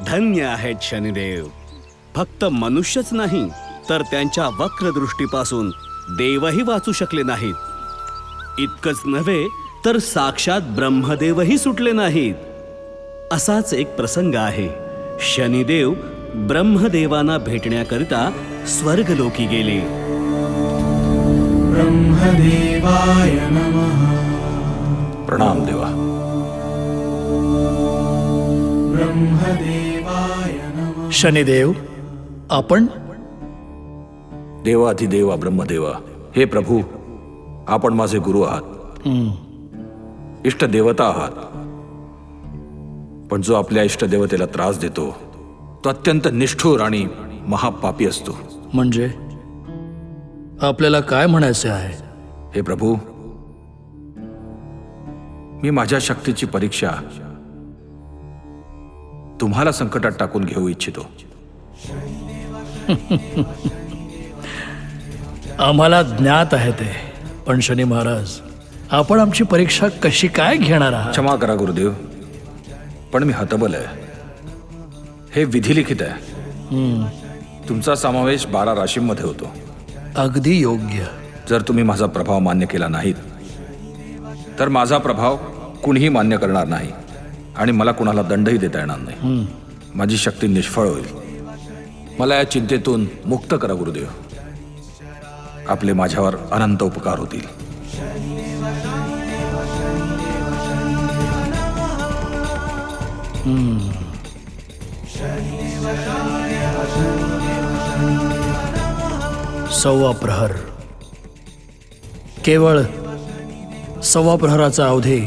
S11: धन्य आहेत शनिदेव. फक्त मनुष्यच नाही तर त्यांच्या वक्रदृष्टीपासून देवही वाचू शकले नाहीत. इतकंच नव्हे तर साक्षात ब्रह्मदेवही सुटले नाहीत. असाच एक प्रसंग आहे. शनिदेव ब्रह्मदेवांना भेटण्याकरिता स्वर्गलोकी गेले.
S9: ब्रह्मदेवाय नमः.
S10: प्रणाम देवा.
S9: ब्रह्मदेवाय नमः.
S18: शनिदेव,
S17: आपण
S10: देवाधिदेवा ब्रह्मदेवा, हे प्रभू, आपण माझे गुरु आहात, इष्ट देवता आहात. पण जो आपल्या इष्टदेवतेला त्रास देतो तो अत्यंत निष्ठुर आणि महापापी असतो.
S17: म्हणजे आपल्याला काय म्हणायचे आहे?
S10: हे प्रभू, मी माझ्या शक्तीची परीक्षा तुम्हाला संकटात टाकून घेऊ इच्छितो.
S17: आम्हाला ज्ञात आहे ते, पण शनी महाराज, आपण आमची परीक्षा कशी काय घेणार आहात?
S10: क्षमा करा गुरुदेव, पण मी हतबल आहे. हे विधिलिखित आहे. तुमचा समावेश 12 राशींमध्ये होतो.
S17: अगदी योग्य.
S10: जर तुम्ही माझा प्रभाव मान्य केला नाहीत तर माझा प्रभाव कुणीही मान्य करणार नाही आणि मला कुणाला दंडही देता येणार नाही. माझी शक्ती निष्फळ होईल. मला या चिंतेतून मुक्त करा गुरुदेव. आपले माझ्यावर अनंत उपकार होतील.
S17: सव्वा प्रहर, केवळ सव्वा प्रहराचा अवधी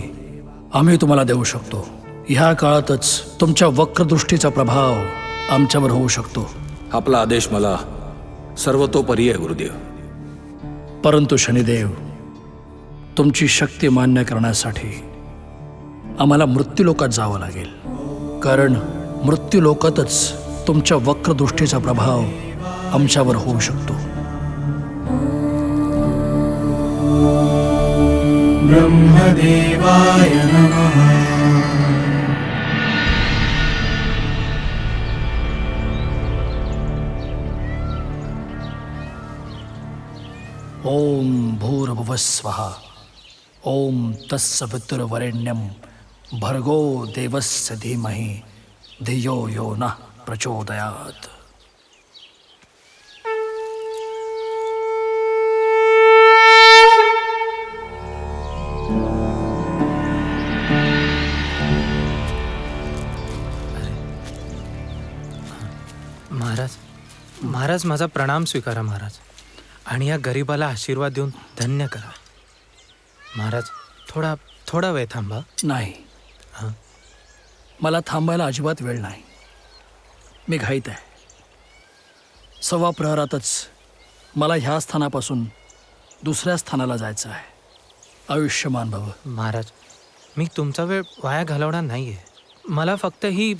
S17: आम्ही तुम्हाला देऊ शकतो. ह्या काळातच तुमच्या वक्रदृष्टीचा प्रभाव आमच्यावर होऊ शकतो.
S10: आपला आदेश मला सर्वतोपरी आहे गुरुदेव.
S17: परंतु शनिदेव, तुमची शक्ती मान्य करण्यासाठी आम्हाला मृत्यूलोकात जावं लागेल. कारण मृत्यूलोकातच तुमच्या वक्रदृष्टीचा प्रभाव आमच्यावर होऊ शकतो.
S1: ब्रह्मदेवाय नमः.
S17: ओम भूर्भुवः स्वः. ओम तत्सवितुर्वरेण्यं भर्गो देवस्य धीमहि धियो यो नः प्रचोदयात्.
S18: महाराज, माझा प्रणाम स्वीकारा महाराज, आणि या गरीबाला आशीर्वाद देऊन धन्य करा. महाराज, थोडा वेळ थांबा.
S17: नाही, मला थांबायला अजिबात वेळ नाही. मी घाईत आहे. सव्वा प्रहरातच मला ह्या स्थानापासून दुसऱ्या स्थानाला जायचं आहे. आयुष्यमान भव.
S18: महाराज, मी तुमचा वेळ वाया घालवणार नाही आहे. मला फक्त ही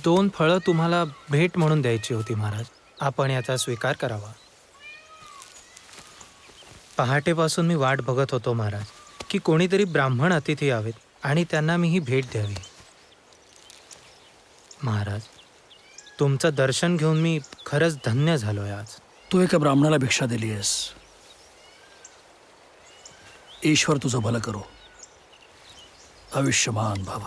S18: 2 फळं तुम्हाला भेट म्हणून द्यायची होती महाराज. आपण याचा स्वीकार करावा. पहाटेपासून मी वाट बघत होतो महाराज, की कोणीतरी ब्राह्मण अतिथी यावेत आणि त्यांना मी ही भेट द्यावी. महाराज, तुमचं दर्शन घेऊन मी खरंच धन्य झालोय आज.
S17: तू एका ब्राह्मणाला भिक्षा दिली आहेस. ईश्वर तुझं भलं करो. आयुष्यमान भव.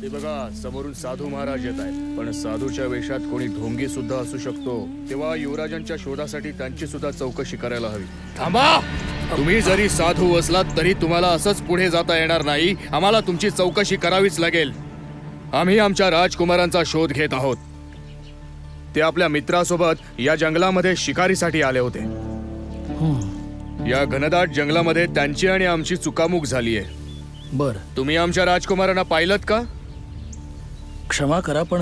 S12: ते बघा, समोरून साधू महाराज येत आहेत. पण साधूच्या वेशात कोणी ढोंगी सुद्धा असू शकतो. तेव्हा युवराजांच्या शोधासाठी त्यांची सुद्धा चौकशी करायला हवी. थांबा! तुम्ही जरी साधू असलात तरी तुम्हाला असंच पुढे जाता येणार नाही. आम्हाला तुमची चौकशी करावीच लागेल. आम्ही आमच्या राजकुमारांचा शोध घेत आहोत. ते आपल्या मित्रासोबत या जंगलामध्ये शिकारीसाठी आले होते. या घनदाट जंगलामध्ये त्यांची आणि आमची चुकामुक झाली आहे.
S17: बर,
S12: तुम्ही आमच्या राजकुमारांना पाहिलत का?
S17: क्षमा करा, पण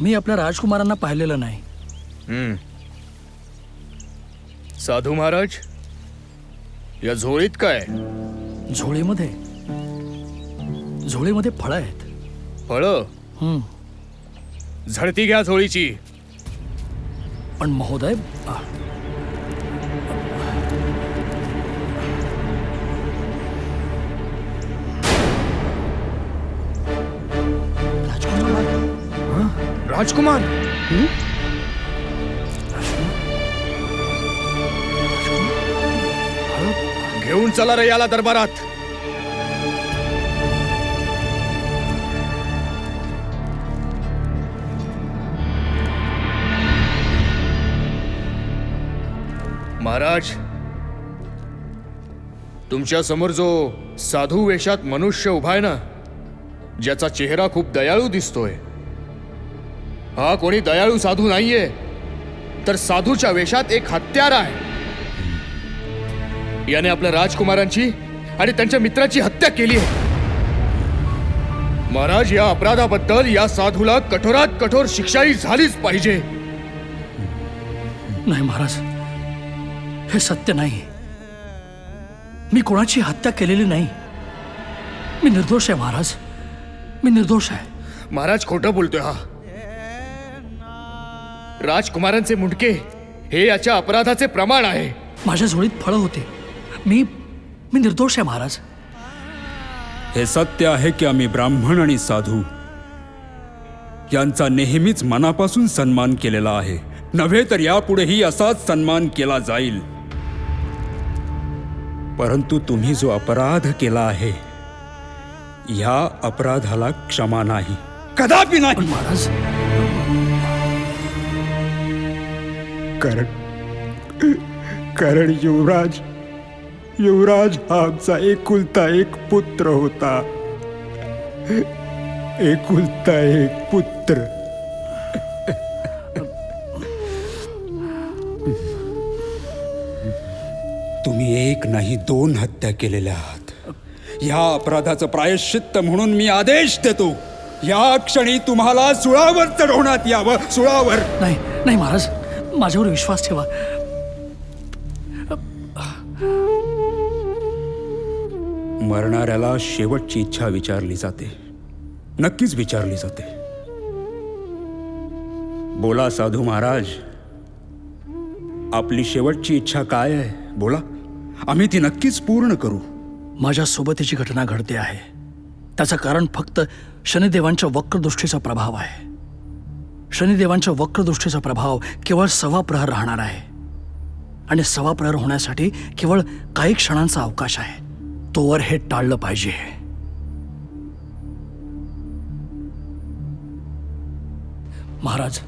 S17: मी आपल्या राजकुमारांना पाहिलेलं नाही.
S12: साधू महाराज, या झोळीत काय?
S17: झोळीमध्ये फळं आहेत.
S12: फळं? झडती घ्या झोळीची.
S17: पण महोदय,
S12: राजकुमार, घेऊन चला रे याला दरबारात. महाराज, तुमच्या समोर जो साधू वेशात मनुष्य उभा आहे ना, ज्याचा चेहरा खूप दयाळू दिसतोय, हा कोणी दयाळू साधू नाहीये, तर साधूच्या वेशात एक हत्यार आहे. याने आपल्या राजकुमारांची आणि त्यांच्या मित्राची हत्या केली आहे. महाराज, या अपराधाबद्दल या साधूला कठोरात कठोर शिक्षाही झालीच पाहिजे.
S17: नाही महाराज, हे सत्य नाही. मी कोणाची हत्या केलेली नाही. मी निर्दोष आहे महाराज, मी निर्दोष आहे.
S12: महाराज, खोटं बोलतोय हा. राजकुमारांचे मुंडके हे याच्या अपराधाचे प्रमाण आहे.
S17: माझ्या झोळीत फळं होते. मी निर्दोष आहे महाराज.
S4: हे सत्य आहे की आम्ही ब्राह्मण आणि साधू यांचा नेहमीच मनापासून सन्मान केलेला आहे. नव्हे तर यापुढेही असाच सन्मान केला जाईल. परंतु तुम्ही जो अपराध केला आहे, या अपराधाला क्षमा नाही, कदापि नाही
S17: महाराज.
S4: कारण युवराज हा आमचा एकुलता एक पुत्र होता. एकुलता एक पुत्र. तुम्ही एक नाही 2 हत्या केलेल्या आहात. या अपराधाचं प्रायश्चित्त म्हणून मी आदेश देतो, या क्षणी तुम्हाला सुळावर चढवण्यात यावं. सुळावर.
S17: नाही नाही महाराज, माझ्यावर विश्वास ठेवा.
S4: मरणाऱ्याला शेवटची इच्छा विचारली जाते, नक्कीच विचारली जाते. बोला साधू महाराज, आपली शेवटची इच्छा काय आहे? बोला, आम्ही ती नक्कीच पूर्ण करू.
S17: माझ्या सोबतीची घटना घडते आहे, त्याचं कारण फक्त शनिदेवांच्या वक्रदृष्टीचा प्रभाव आहे. शनिदेवांच्या वक्रदृष्टीचा प्रभाव केवळ 1.25 प्रहर राहणार आहे, आणि 1.25 प्रहर होण्यासाठी केवळ काही क्षणांचा अवकाश आहे. तोवर हे टाळलं पाहिजे. महाराज,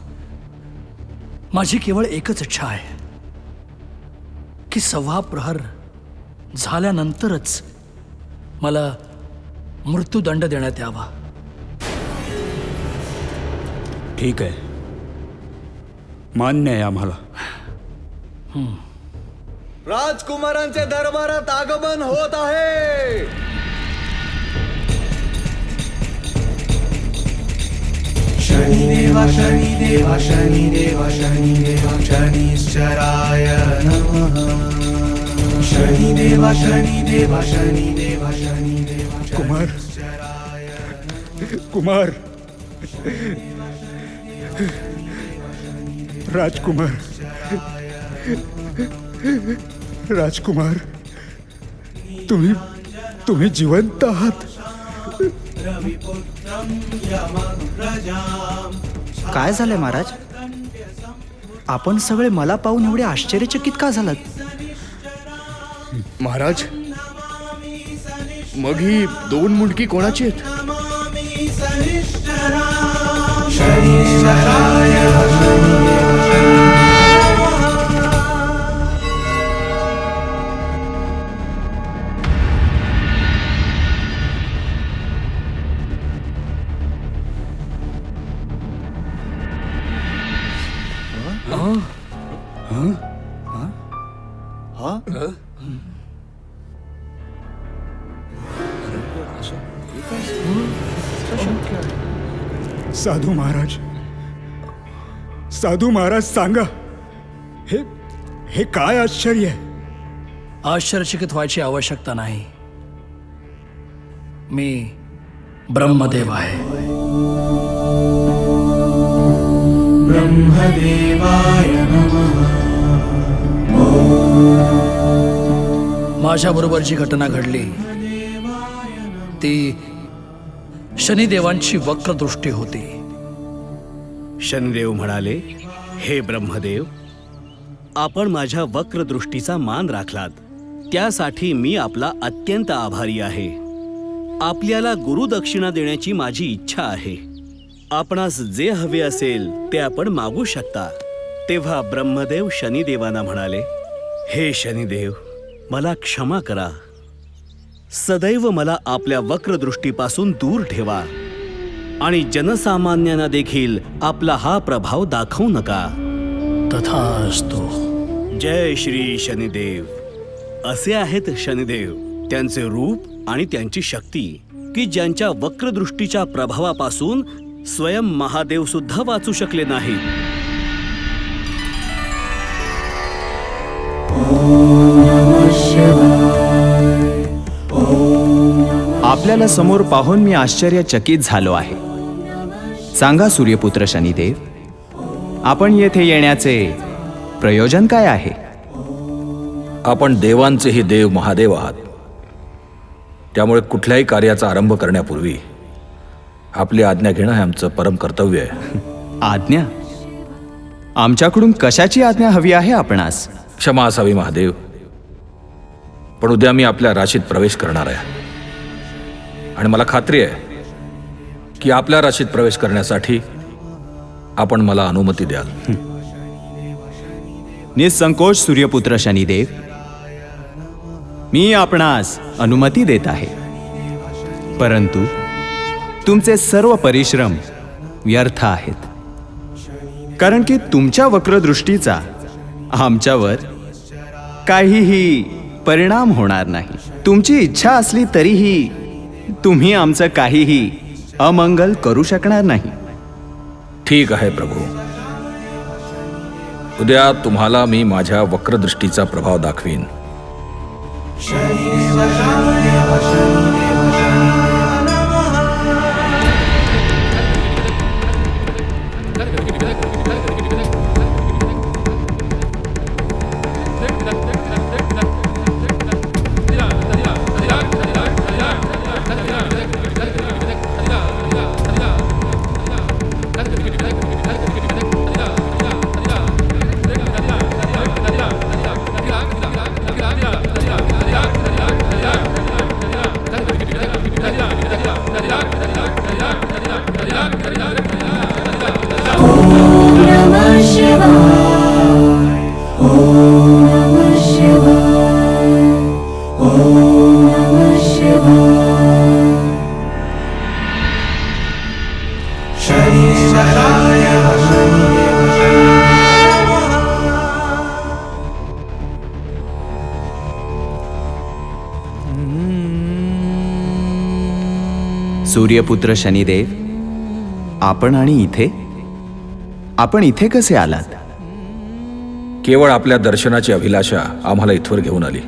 S17: माझी केवळ एकच इच्छा आहे की 1.25 प्रहर झाल्यानंतरच मला मृत्यूदंड देण्यात यावा.
S4: ठीक आहे, मान्य आहे आम्हाला.
S15: राजकुमारांचे दरबारात आगमन होत आहे.
S9: शनिदेवा शनिदेवा शनिदेवा शनिदेवा शनिश्चराय नमः. शनिदेवा शनिदेवा शनिदेवा शनिदेवा
S4: कुमार राजकुमार राजकुमार, तुम्ही जिवंत आहात.
S7: काय झालंय महाराज? आपण सगळे मला पाहून एवढे आश्चर्यचकित का झालात?
S12: महाराज, मग ही 2 मुंडकी कोणाची आहेत?
S4: साधू महाराज सांगा, हे काय आश्चर्य आहे?
S17: आश्चर्यचकित व्हायची आवश्यकता नाही. मी ब्रह्मदेव आहे.
S9: ब्रह्मदेवाय नमः.
S17: माझ्या बरोबर जी घटना घडली ती शनिदेवांची वक्रदृष्टी होती.
S11: शनिदेव म्हणाले, हे ब्रह्मदेव, आपण माझ्या वक्रदृष्टीचा मान राखलात, त्यासाठी मी आपला अत्यंत आभारी आहे. आपल्याला गुरुदक्षिणा देण्याची माझी इच्छा आहे. आपणास जे हवे असेल ते आपण मागू शकता. तेव्हा ब्रह्मदेव शनिदेवांना म्हणाले, हे शनिदेव, मला क्षमा करा. सदैव मला आपल्या वक्रदृष्टीपासून दूर ठेवा आणि जनसामान्यांना देखील आपला हा प्रभाव दाखवू नका.
S17: तथास्तु.
S11: जय श्री शनिदेव. असे आहेत शनिदेव, त्यांचे रूप आणि त्यांची शक्ती की ज्यांच्या वक्रदृष्टीच्या प्रभावापासून स्वयं महादेव सुद्धा वाचू शकले नाहीत.
S7: आपल्याला समोर पाहून मी आश्चर्यचकित झालो आहे. सांगा सूर्यपुत्र शनिदेव, आपण येथे येण्याचे प्रयोजन काय आहे?
S10: आपण देवांचेही देव महादेव आहात. त्यामुळे कुठल्याही कार्याचा आरंभ करण्यापूर्वी आपली आज्ञा घेणं हे आमचं परम कर्तव्य आहे.
S7: आज्ञा? आमच्याकडून कशाची आज्ञा हवी आहे आपणास?
S10: क्षमा असावी महादेव, पण उद्या मी आपल्या राशीत प्रवेश करणार आहे आणि मला खात्री आहे की आपल्या राशीत प्रवेश करण्यासाठी आपण मला अनुमती द्याल.
S7: निसंकोच सूर्यपुत्र शनिदेव, मी आपणास अनुमती देत आहे. परंतु तुमचे सर्व परिश्रम व्यर्थ आहेत, कारण की तुमच्या वक्रदृष्टीचा आमच्यावर काहीही परिणाम होणार नाही. तुमची इच्छा असली तरीही तुम्ही आमचं काहीही अमंगल करू शकणार नाही.
S10: ठीक आहे प्रभू, उद्या तुम्हाला मी माझ्या वक्रदृष्टीचा प्रभाव दाखवीन.
S7: सूर्यपुत्र शनिदेव, आपण इथे कसे आलात?
S10: केवळ आपल्या दर्शनाची अभिलाषा आम्हाला इथवर घेऊन आली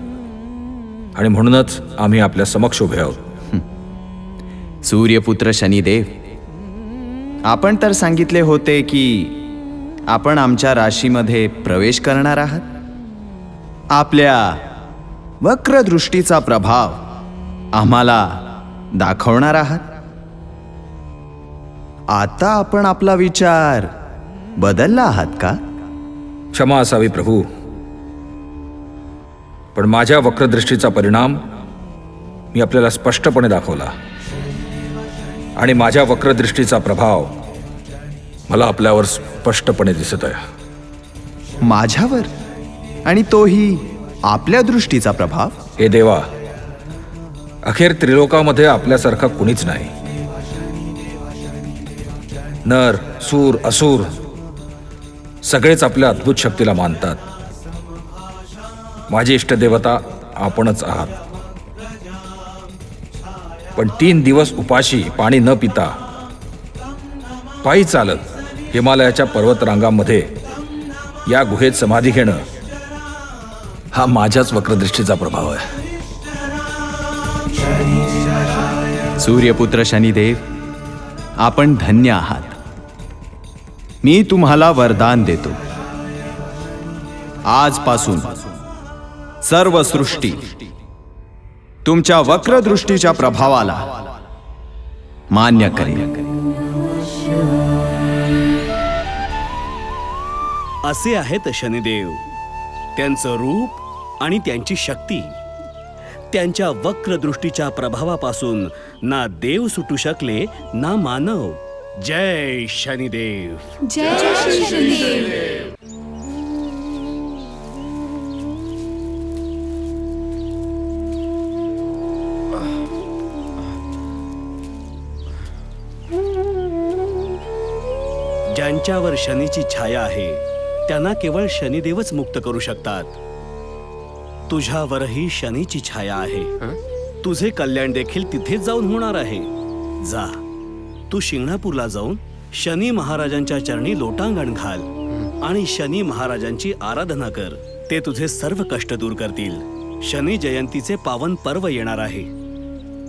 S10: आणि म्हणूनच आम्ही आपल्या समक्ष उभे आहोत.
S7: सूर्यपुत्र शनिदेव, आपण तर सांगितले होते की आपण आमच्या राशीमध्ये प्रवेश करणार आहात. आपल्या वक्रदृष्टीचा प्रभाव आम्हाला दाखवणार आहात. आता आपण आपला विचार बदलला आहात का?
S10: क्षमा असावी प्रभू, पण माझ्या वक्रदृष्टीचा परिणाम मी आपल्याला स्पष्टपणे दाखवला आणि माझ्या वक्रदृष्टीचा प्रभाव मला आपल्यावर स्पष्टपणे दिसत आहे.
S7: माझ्यावर? आणि तोही आपल्या दृष्टीचा प्रभाव?
S10: हे देवा, अखेर त्रिलोकामध्ये आपल्यासारखा कुणीच नाही. नर, सूर, असुर सगळेच आपल्या अद्भुत शक्तीला मानतात. माझी इष्टदेवता आपणच आहात. पण 3 दिवस उपाशी, पाणी न पिता, पायी चालत हिमालयाच्या पर्वतरांगांमध्ये या गुहेत समाधी घेणं हा माझ्याच वक्रदृष्टीचा प्रभाव आहे.
S7: सूर्यपुत्र शनिदेव, आपण धन्य आहात. मी तुम्हाला वरदान देतो. आजपासून सर्व सृष्टी तुमच्या वक्रदृष्टीच्या प्रभावाला मान्य करेल.
S11: असे आहेत शनिदेव, त्यांचं रूप आणि त्यांची शक्ती. त्यांच्या वक्रदृष्टीच्या प्रभावापासून ना देव सुटू शकले ना मानव. जय शनिदेव.
S2: जय श्री शनिदेव.
S11: ज्यांच्यावर शनीची छाया आहे त्यांना केवळ शनिदेवच मुक्त करू शकतात. तुझ्यावरही शनीची छाया आहे. तुझे कल्याण देखील तिथेच जाऊन होणार आहे. जा, तू शिंगणापूरला जाऊन शनी महाराजांच्या चरणी लोटांगण घाल आणि शनी महाराजांची आराधना कर. ते तुझे सर्व कष्ट दूर करतील. शनी जयंतीचे पावन पर्व येणार आहे.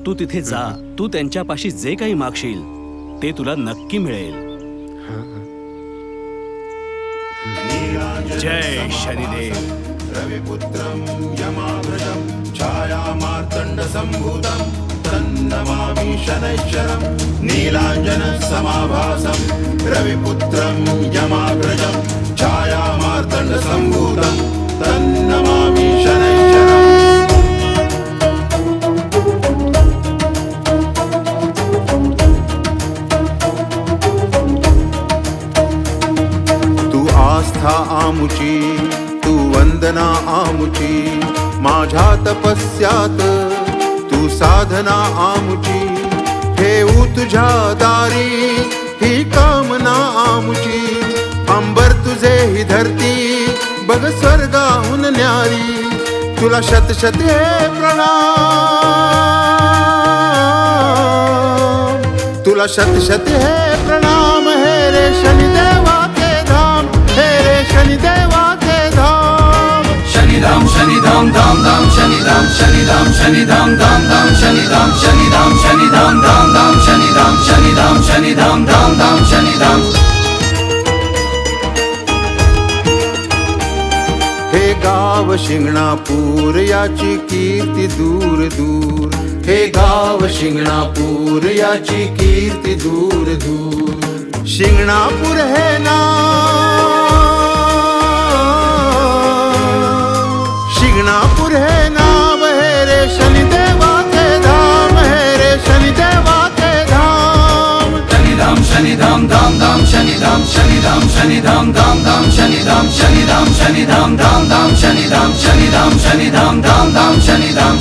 S11: तू तिथे जा. तू त्यांच्यापाशी जे काही मागशील ते तुला नक्की मिळेल. जय शनिदेव.
S9: रविपुत्रं यमाग्रजं छायामार्तण्डसम्भूतं तन्नमामि शनैश्चरं नीलाञ्जनसमाभासं रविपुत्रं यमाग्रजं छायामार्तण्डसम्भूतं तन्नमामि शनैश्चरम्.
S3: आस्था आमुची तू वंदना आमुची माझ्या तपस्यात तू साधना आमुची ठेवू तुझ्या दारी ही कामना आमुची अंबर तुझे ही धरती बघ स्वर्गाहून न्यारी तुला शत शत हे प्रणाम तुला शत शत हे प्रणाम हे रे शनिदेवा शनिदेवा के धाम.
S9: शनिधाम शनिधाम धाम धाम शनिधाम शनिधाम शनिधाम धाम धाम शनिधाम शनिधाम शनिधाम धाम धाम शनिधाम शनिधाम शनिधाम धाम धाम शनिधाम.
S3: हे गाव शिंगणापूर याची कीर्ती दूर दूर. हे गाव शिंगणापूर याची कीर्ती दूर दूर. शिंगणापूर हे नाव शिंगणापूर हे नाम हे रे शनिदेवा के धाम हे रे शनिदेवा के धाम.
S9: शनिधाम शनिधाम धाम धाम शनिधाम शनिधाम शनिधाम धाम धाम शनिधाम शनिधाम शनिधाम धाम धाम शनिधाम शनिधाम शनिधाम धाम धाम शनिधाम.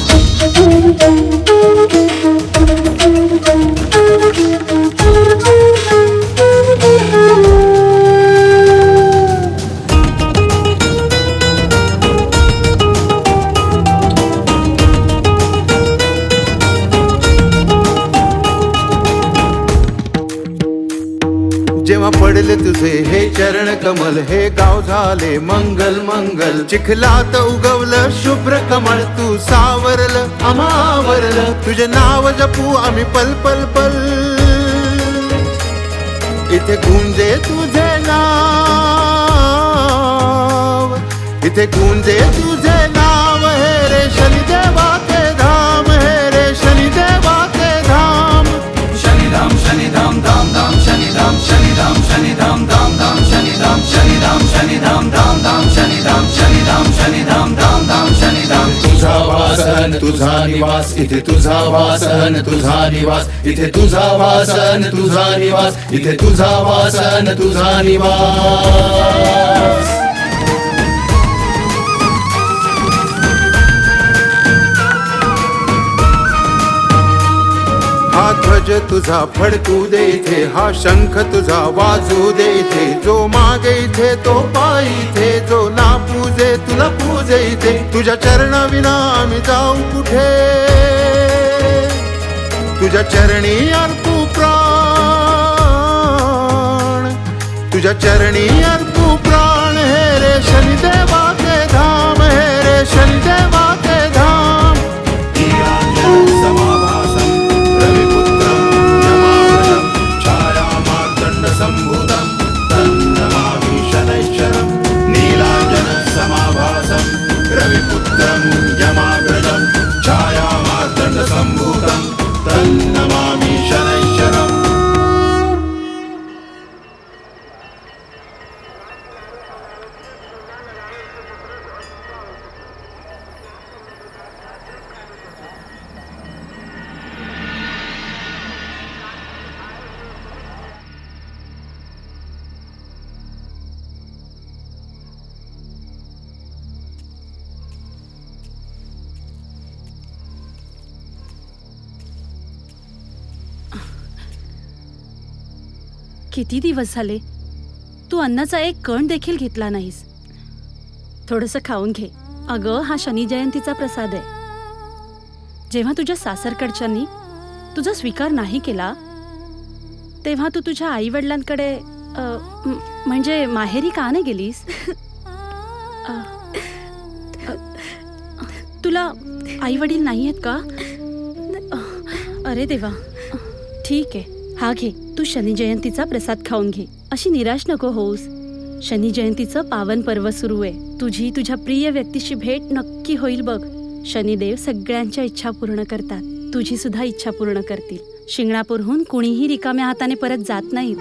S3: जेव्हा पडले तुझे हे चरण कमल हे गाव झाले मंगल मंगल. चिखलात उगवलं शुभ्र कमळ तू सावरलं आम्हावरलं. तुझे नाव जपू आम्ही पल पल पल. इथे गुंजे तुझे नाव इथे गुंजे तुझे नाव हे रे शनिदेवा के धाम हे रे शनिदेवा के धाम.
S9: शनिधाम शनिधाम धाम धाम शनिधाम शनिधाम शनिधाम धाम धाम शनिधाम शनिधाम शनिधाम धाम धाम शनिधाम शनिधाम शनिधाम धाम धाम शनिधाम.
S3: तुझा वासन तुझा निवास इथे तुझा वासन तुझा निवास इथे तुझा वासन तुझा निवास इथे तुझा वासन तुझा निवास. हा ध्वज तुझा फडकू दे इथे हा शंख तुझा वाजू दे इथे. जो मागे इथे तो पायी इथे जो ना पूजे तुला पूजे इथे. तुझ्या चरणा विना आम्ही जाऊ कुठे तुझ्या चरणी अर्पू प्राण तुझ्या चरणी अर्पू प्राण हे रे शनिदेवा के धाम हे रे शनिदेवा के धाम.
S9: समाभासं रविपुत्रं यमाग्रजं छायामार्तण्डसम्भूतं तन्नमामि शनैश्चरं नीलाञ्जनसमाभासं रविपुत्रं यमाग्रजं छायामार्तण्डसम्भूतं तन्नमामि शनैश्चरम्.
S6: किती दिवस झाले
S5: तू अन्नाचा एक कण देखील घेतला नाहीस. थोडंसं खाऊन घे. अगं, हा शनी जयंतीचा प्रसाद आहे. जेव्हा तुझ्या सासरकडच्यांनी तुझा स्वीकार नाही केला तेव्हा तू तुझ्या आई वडिलांकडे म्हणजे माहेरी का नाही गेलीस? तुला आई वडील नाही आहेत का? अरे देवा. ठीक आहे, हा घे. तू शनी जयंतीचा प्रसाद खाऊन घे. अशी निराश नको होऊस. शनी जयंतीचं पावन पर्व सुरू आहे. तुझी तुझ्या प्रिय व्यक्तीशी भेट नक्की होईल बघ. शनिदेव सगळ्यांच्या इच्छा पूर्ण करतात. तुझी सुद्धा इच्छा पूर्ण करतील. शिंगणापूरहून कुणीही रिकाम्या हाताने परत जात नाहीत.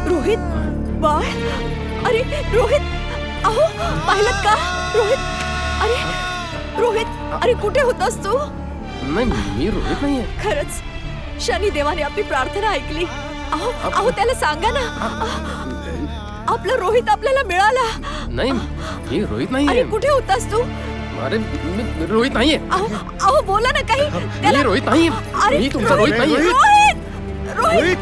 S16: रोहित, बाळ. अरे रोहित, अहो पाहिलं का? रोहित, अरे रोहित, अरे कुठे होतास तू?
S23: नाही, मी रोहित नाहीये.
S16: खरंच शनिदेवाने आपली प्रार्थना ऐकली. अहो अहो त्याला सांगा ना, आपला रोहित आपल्याला मिळाला.
S23: नाही, मी रोहित
S16: अरे
S23: नाहीये.
S16: कुठे होतास तू?
S23: अरे मी रोहित नाहीये.
S16: अहो अहो बोला ना काही.
S23: मी रोहित नाहीये.
S16: अरे
S23: मी तुमचा रोहित नाहीये.
S16: रोहित, रोहित,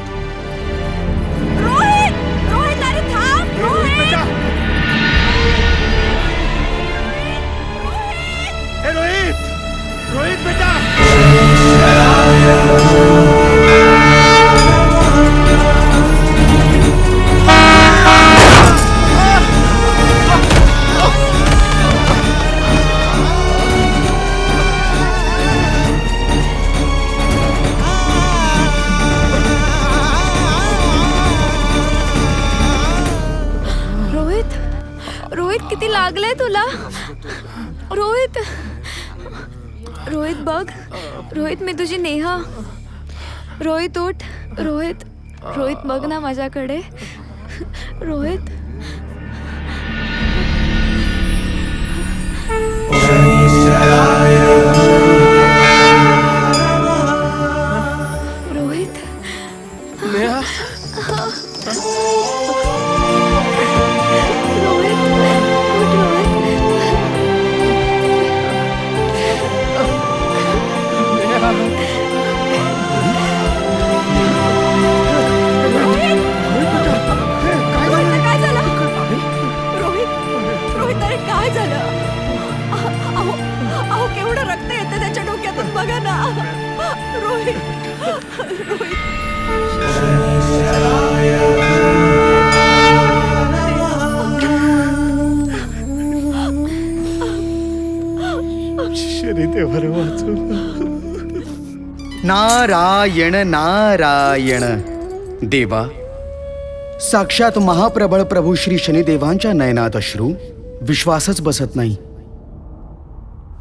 S16: रोहित, रोहित, अरे थांब. रोहित,
S1: रोहित, रोहित बेटा.
S2: रोहित, किती लागलंय तुला? रोहित, रोहित बघ. रोहित, मी तुझी नेहा. रोहित उठ. रोहित, रोहित बघ ना माझ्याकडे. रोहित. रोहित,
S23: नेहा.
S16: काय झालं?
S1: नारायण नारायण. देवा, साक्षात महाप्रबळ प्रभू श्री शनिदेवांच्या नयनात अश्रू विश्वासच बसत नाही.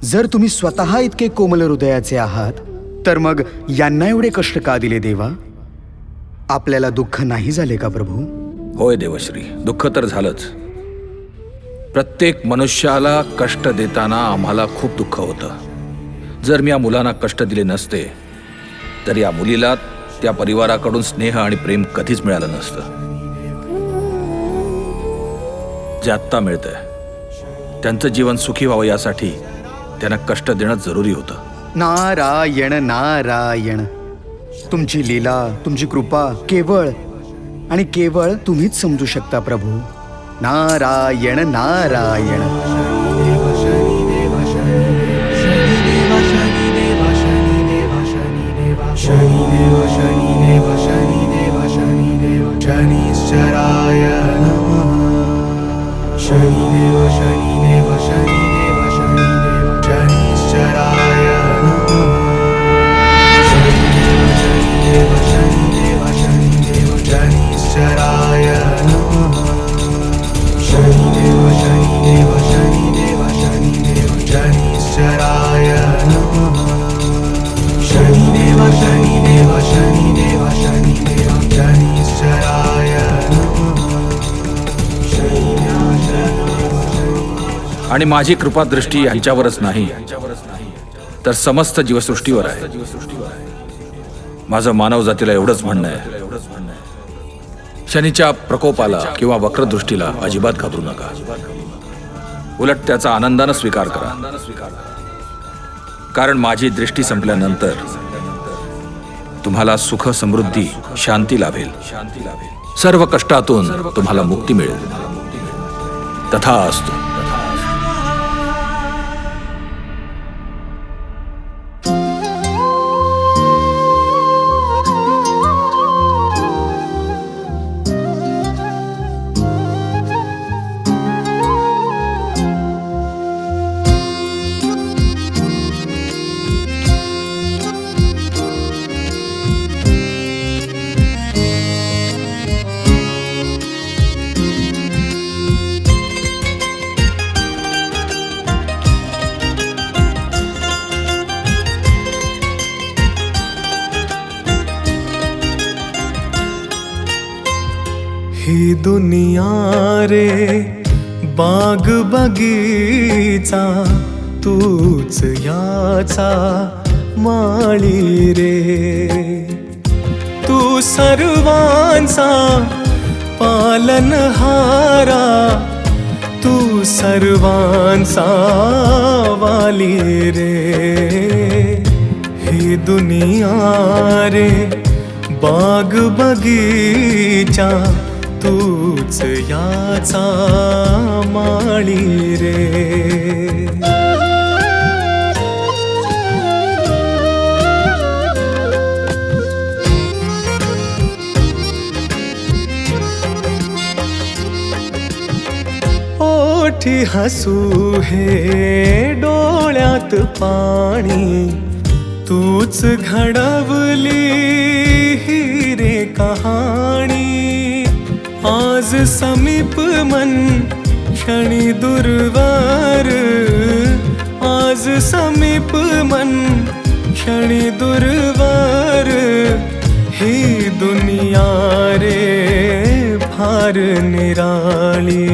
S1: जर तुम्ही स्वतः इतके कोमल हृदयाचे आहात तर मग यांना एवढे कष्ट का दिले देवा? आपल्याला दुःख नाही झाले का प्रभू?
S10: होय देवश्री, दुःख तर झालंच. प्रत्येक मनुष्याला कष्ट देताना आम्हाला खूप दुःख होतं. जर मी या मुलांना कष्ट दिले नसते तर या मुलीला त्या परिवाराकडून स्नेह आणि प्रेम कधीच मिळालं नसतं. जे आत्ता मिळतंय त्यांचं जीवन सुखी व्हावं यासाठी त्यांना कष्ट देणं जरुरी होतं.
S1: नारायण नारायण. तुमची लीला, तुमची कृपा केवळ आणि केवळ तुम्हीच समजू शकता प्रभू. नारायण नारायण.
S9: शनीश्चराय नमः. शनिदेव शनिदेव शनिदेव शनिदेव शनीश्चराय नमः. शनिदेव शनिदेव शनिदेव शनिदेव शनीश्चराय नमः. शनिदेव शनिदेव शनिदेव शनिदेव शनीश्चराय नमः. शनिदेव शनिदेव शनिदेव शनिदेव शनीश्चराय नमः.
S10: आणि माझी कृपा दृष्टी यांच्यावरच नाही तर समस्त जीवसृष्टीवर आहे. माझं मानव जातीला एवढंच म्हणणं आहे, शनीच्या प्रकोपाला किंवा वक्रदृष्टीला अजिबात घाबरू नका. उलट त्याचा आनंदानं स्वीकार करा. कारण माझी दृष्टी संपल्यानंतर तुम्हाला सुख, समृद्धी, शांती लाभेल. सर्व कष्टातून तुम्हाला मुक्ती मिळेल. तथास्तु.
S9: ही दुनिया रे बाग बगीचा, तूच याचा माळी रे. तू सर्वांचा पालनहारा, तू सर्वांचा वाली रे. ही दुनिया रे बाग बगीचा, तूच याचा माळी रे. ओठी हसू हे डोळ्यात पाणी, तूच घडवली ही रे कहाणी. आज समीप मन क्षणी दूरवर, आज समीप मन क्षणी दूरवर. ही दुनिया रे फार निराळी,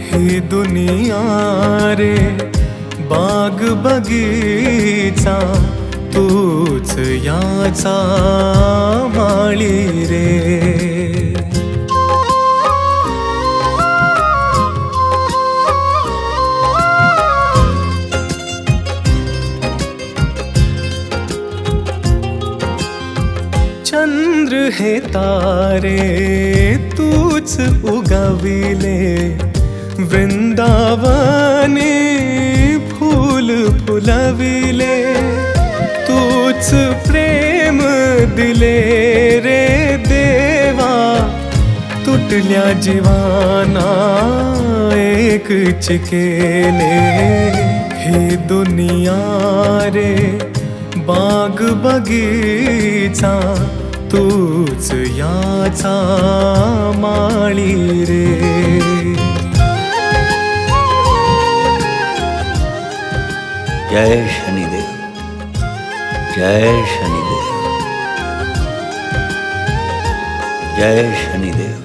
S9: ही दुनिया रे बाग बगीचा, तूच याचा माळी रे. चंद्र हे तारे तूच उगविले, वृंदावने फूल फुलविले. तूच प्रेम दिले रे देवा, तुटल्या जीवाना एक चिकेले.
S14: हे दुनिया रे बाग बगीचा तूच याचा माळी रे.
S19: जय शनिदेव, जय शनिदेव, जय शनिदेव,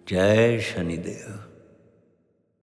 S19: जय शनिदेव.